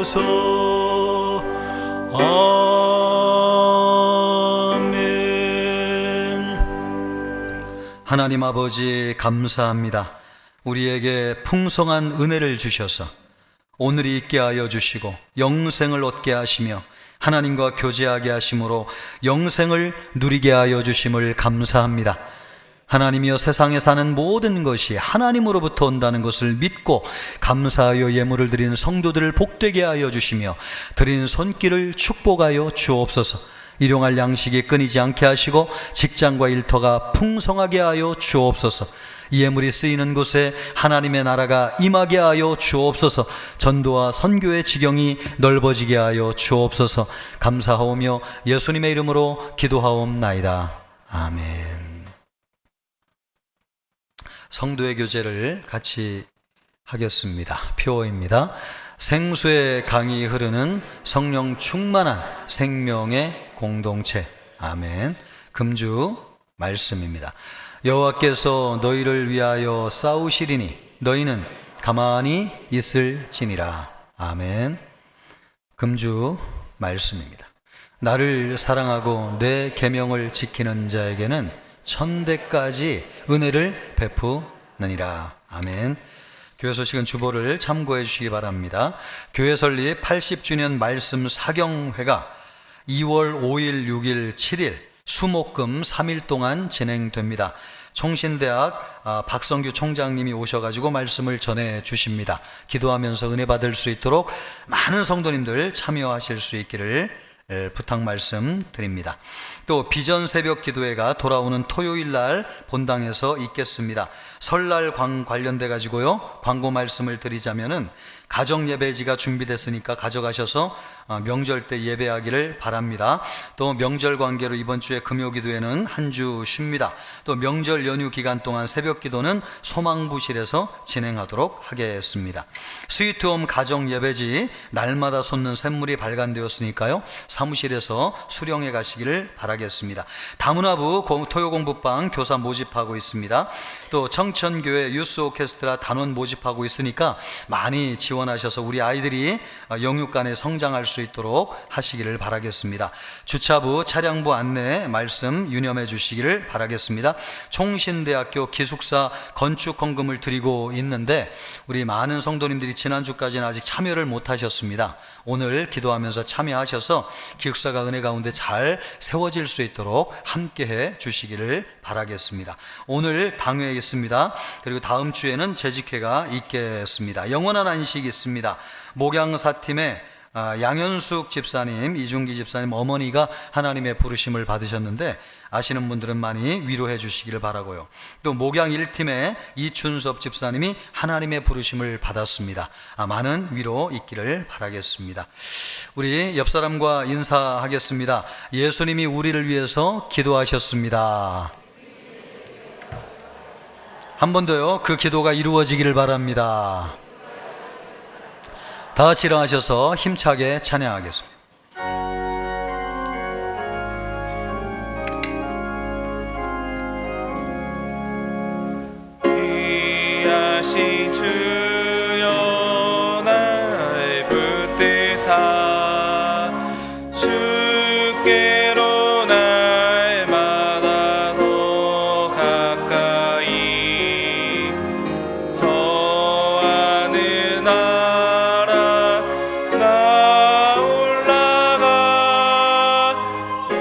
주옵소서. 아멘. 하나님 아버지 감사합니다. 우리에게 풍성한 은혜를 주셔서 오늘이 있게 하여 주시고 영생을 얻게 하시며 하나님과 교제하게 하심으로 영생을 누리게 하여 주심을 감사합니다. 하나님이여, 세상에 사는 모든 것이 하나님으로부터 온다는 것을 믿고 감사하여 예물을 드리는 성도들을 복되게 하여 주시며 드린 손길을 축복하여 주옵소서. 일용할 양식이 끊이지 않게 하시고 직장과 일터가 풍성하게 하여 주옵소서. 이 예물이 쓰이는 곳에 하나님의 나라가 임하게 하여 주옵소서. 전도와 선교의 지경이 넓어지게 하여 주옵소서. 감사하오며 예수님의 이름으로 기도하옵나이다. 아멘. 성도의 교제를 같이 하겠습니다. 표어입니다. 생수의 강이 흐르는 성령 충만한 생명의 공동체. 아멘. 금주 말씀입니다. 여호와께서 너희를 위하여 싸우시리니 너희는 가만히 있을지니라. 아멘. 금주 말씀입니다. 나를 사랑하고 내 계명을 지키는 자에게는 천대까지 은혜를 베푸느니라. 아멘. 교회 소식은 주보를 참고해 주시기 바랍니다. 교회 설립 80주년 말씀 사경회가 2월 5일, 6일, 7일 수목금 3일 동안 진행됩니다. 총신대학 박성규 총장님이 오셔가지고 말씀을 전해 주십니다. 기도하면서 은혜 받을 수 있도록 많은 성도님들 참여하실 수 있기를 부탁 말씀 드립니다. 또 비전 새벽 기도회가 돌아오는 토요일 날 본당에서 있겠습니다. 설날 관련돼 가지고요, 광고 말씀을 드리자면은 가정 예배지가 준비됐으니까 가져가셔서 명절 때 예배하기를 바랍니다. 또 명절 관계로 이번 주에 금요 기도회는 한 주 쉽니다. 또 명절 연휴 기간 동안 새벽 기도는 소망부실에서 진행하도록 하겠습니다. 스위트홈 가정 예배지 날마다 솟는 샘물이 발간되었으니까요, 사무실에서 수령해 가시기를 바라겠습니다. 다문화부 토요 공부방 교사 모집하고 있습니다. 또 청천교회 유스 오케스트라 단원 모집하고 있으니까 많이 지원하셔서 우리 아이들이 영육간에 성장할 수 있도록 하시기를 바라겠습니다. 주차부 차량부 안내 말씀 유념해 주시기를 바라겠습니다. 총신대학교 기숙사 건축 헌금을 드리고 있는데 우리 많은 성도님들이 지난주까지는 아직 참여를 못 하셨습니다. 오늘 기도하면서 참여하셔서 기숙사가 은혜 가운데 잘 세워질 수 있도록 함께해 주시기를 바라겠습니다. 오늘 당회에 있습니다. 그리고 다음 주에는 재직회가 있겠습니다. 영원한 안식이 있습니다. 목양사팀의 양현숙 집사님, 이중기 집사님 어머니가 하나님의 부르심을 받으셨는데 아시는 분들은 많이 위로해 주시기를 바라고요. 또 목양 1팀의 이춘섭 집사님이 하나님의 부르심을 받았습니다. 많은 위로 있기를 바라겠습니다. 우리 옆 사람과 인사하겠습니다. 예수님이 우리를 위해서 기도하셨습니다. 한 번 더요. 그 기도가 이루어지기를 바랍니다. 다 같이 일어나셔서 힘차게 찬양하겠습니다. 귀하신 주여 날 붙드사 주께로 날마다 더 가까이 서하는 나라 나 올라가 그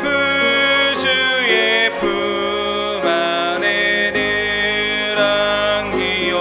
주의 품 안에 늘 안기요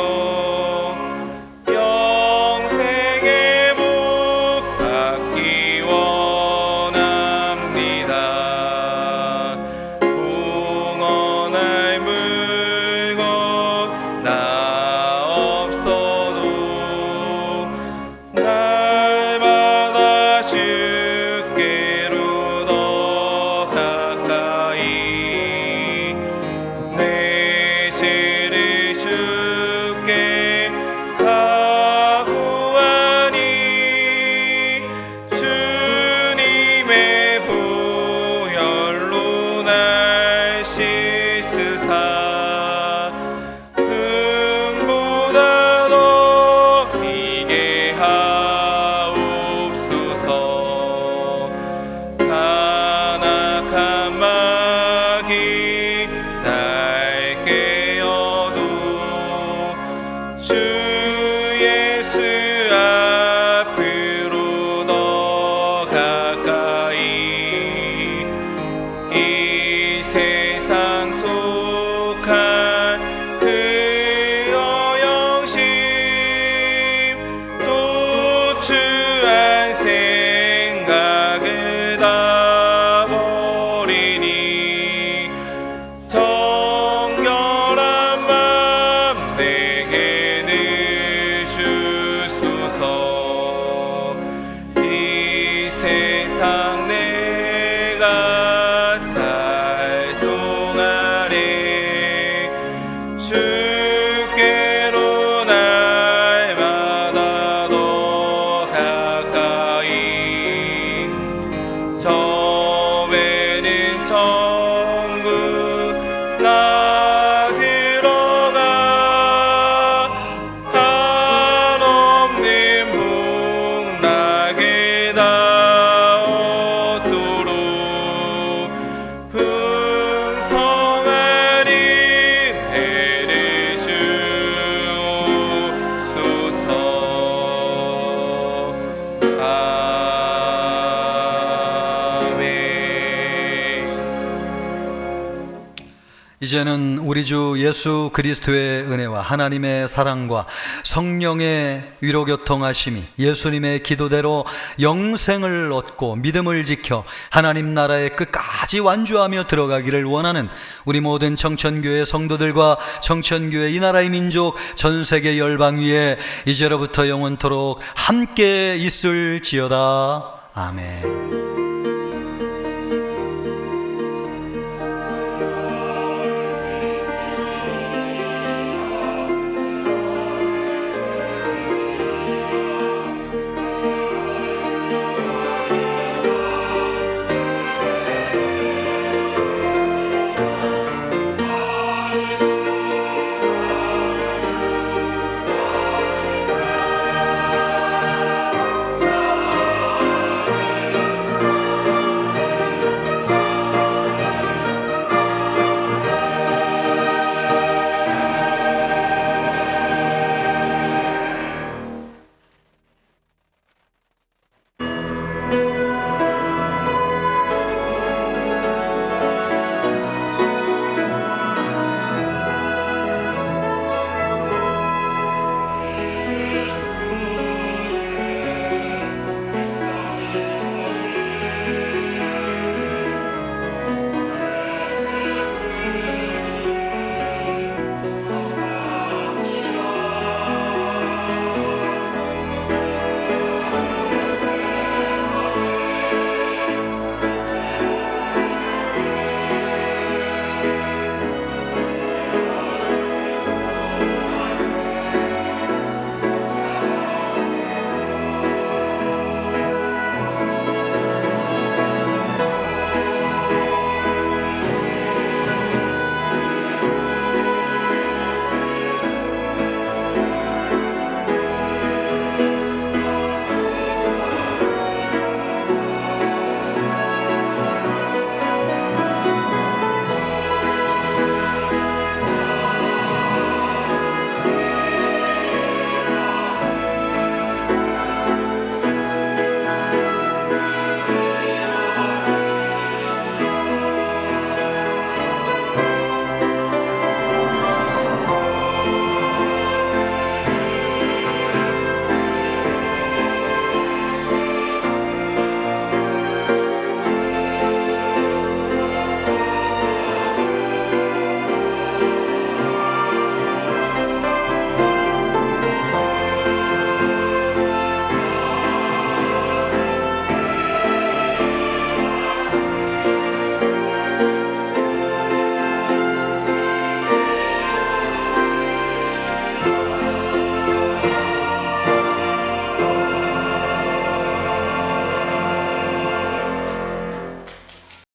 이 세상 속한 그의 영심 또 추한 생각을 다 버리니 정결한 맘 내게 주소서. 이 세상 내가 살 동안에 주께로 날마다 더 가까이 처음에는 천국 나 들어가 한없는 복락에 닿도록 풍성한 은혜를 주옵소서. 아멘. 이제는 우리 주 예수 그리스도의 은혜와 하나님의 사랑과 성령의 위로교통하심이 예수님의 기도대로 영생을 얻고 믿음을 지켜 하나님 나라의 끝까지 완주하며 들어가기를 원하는 우리 모든 청천교회 성도들과 청천교회 이 나라의 민족 전 세계 열방 위에 이제로부터 영원토록 함께 있을지어다. 아멘.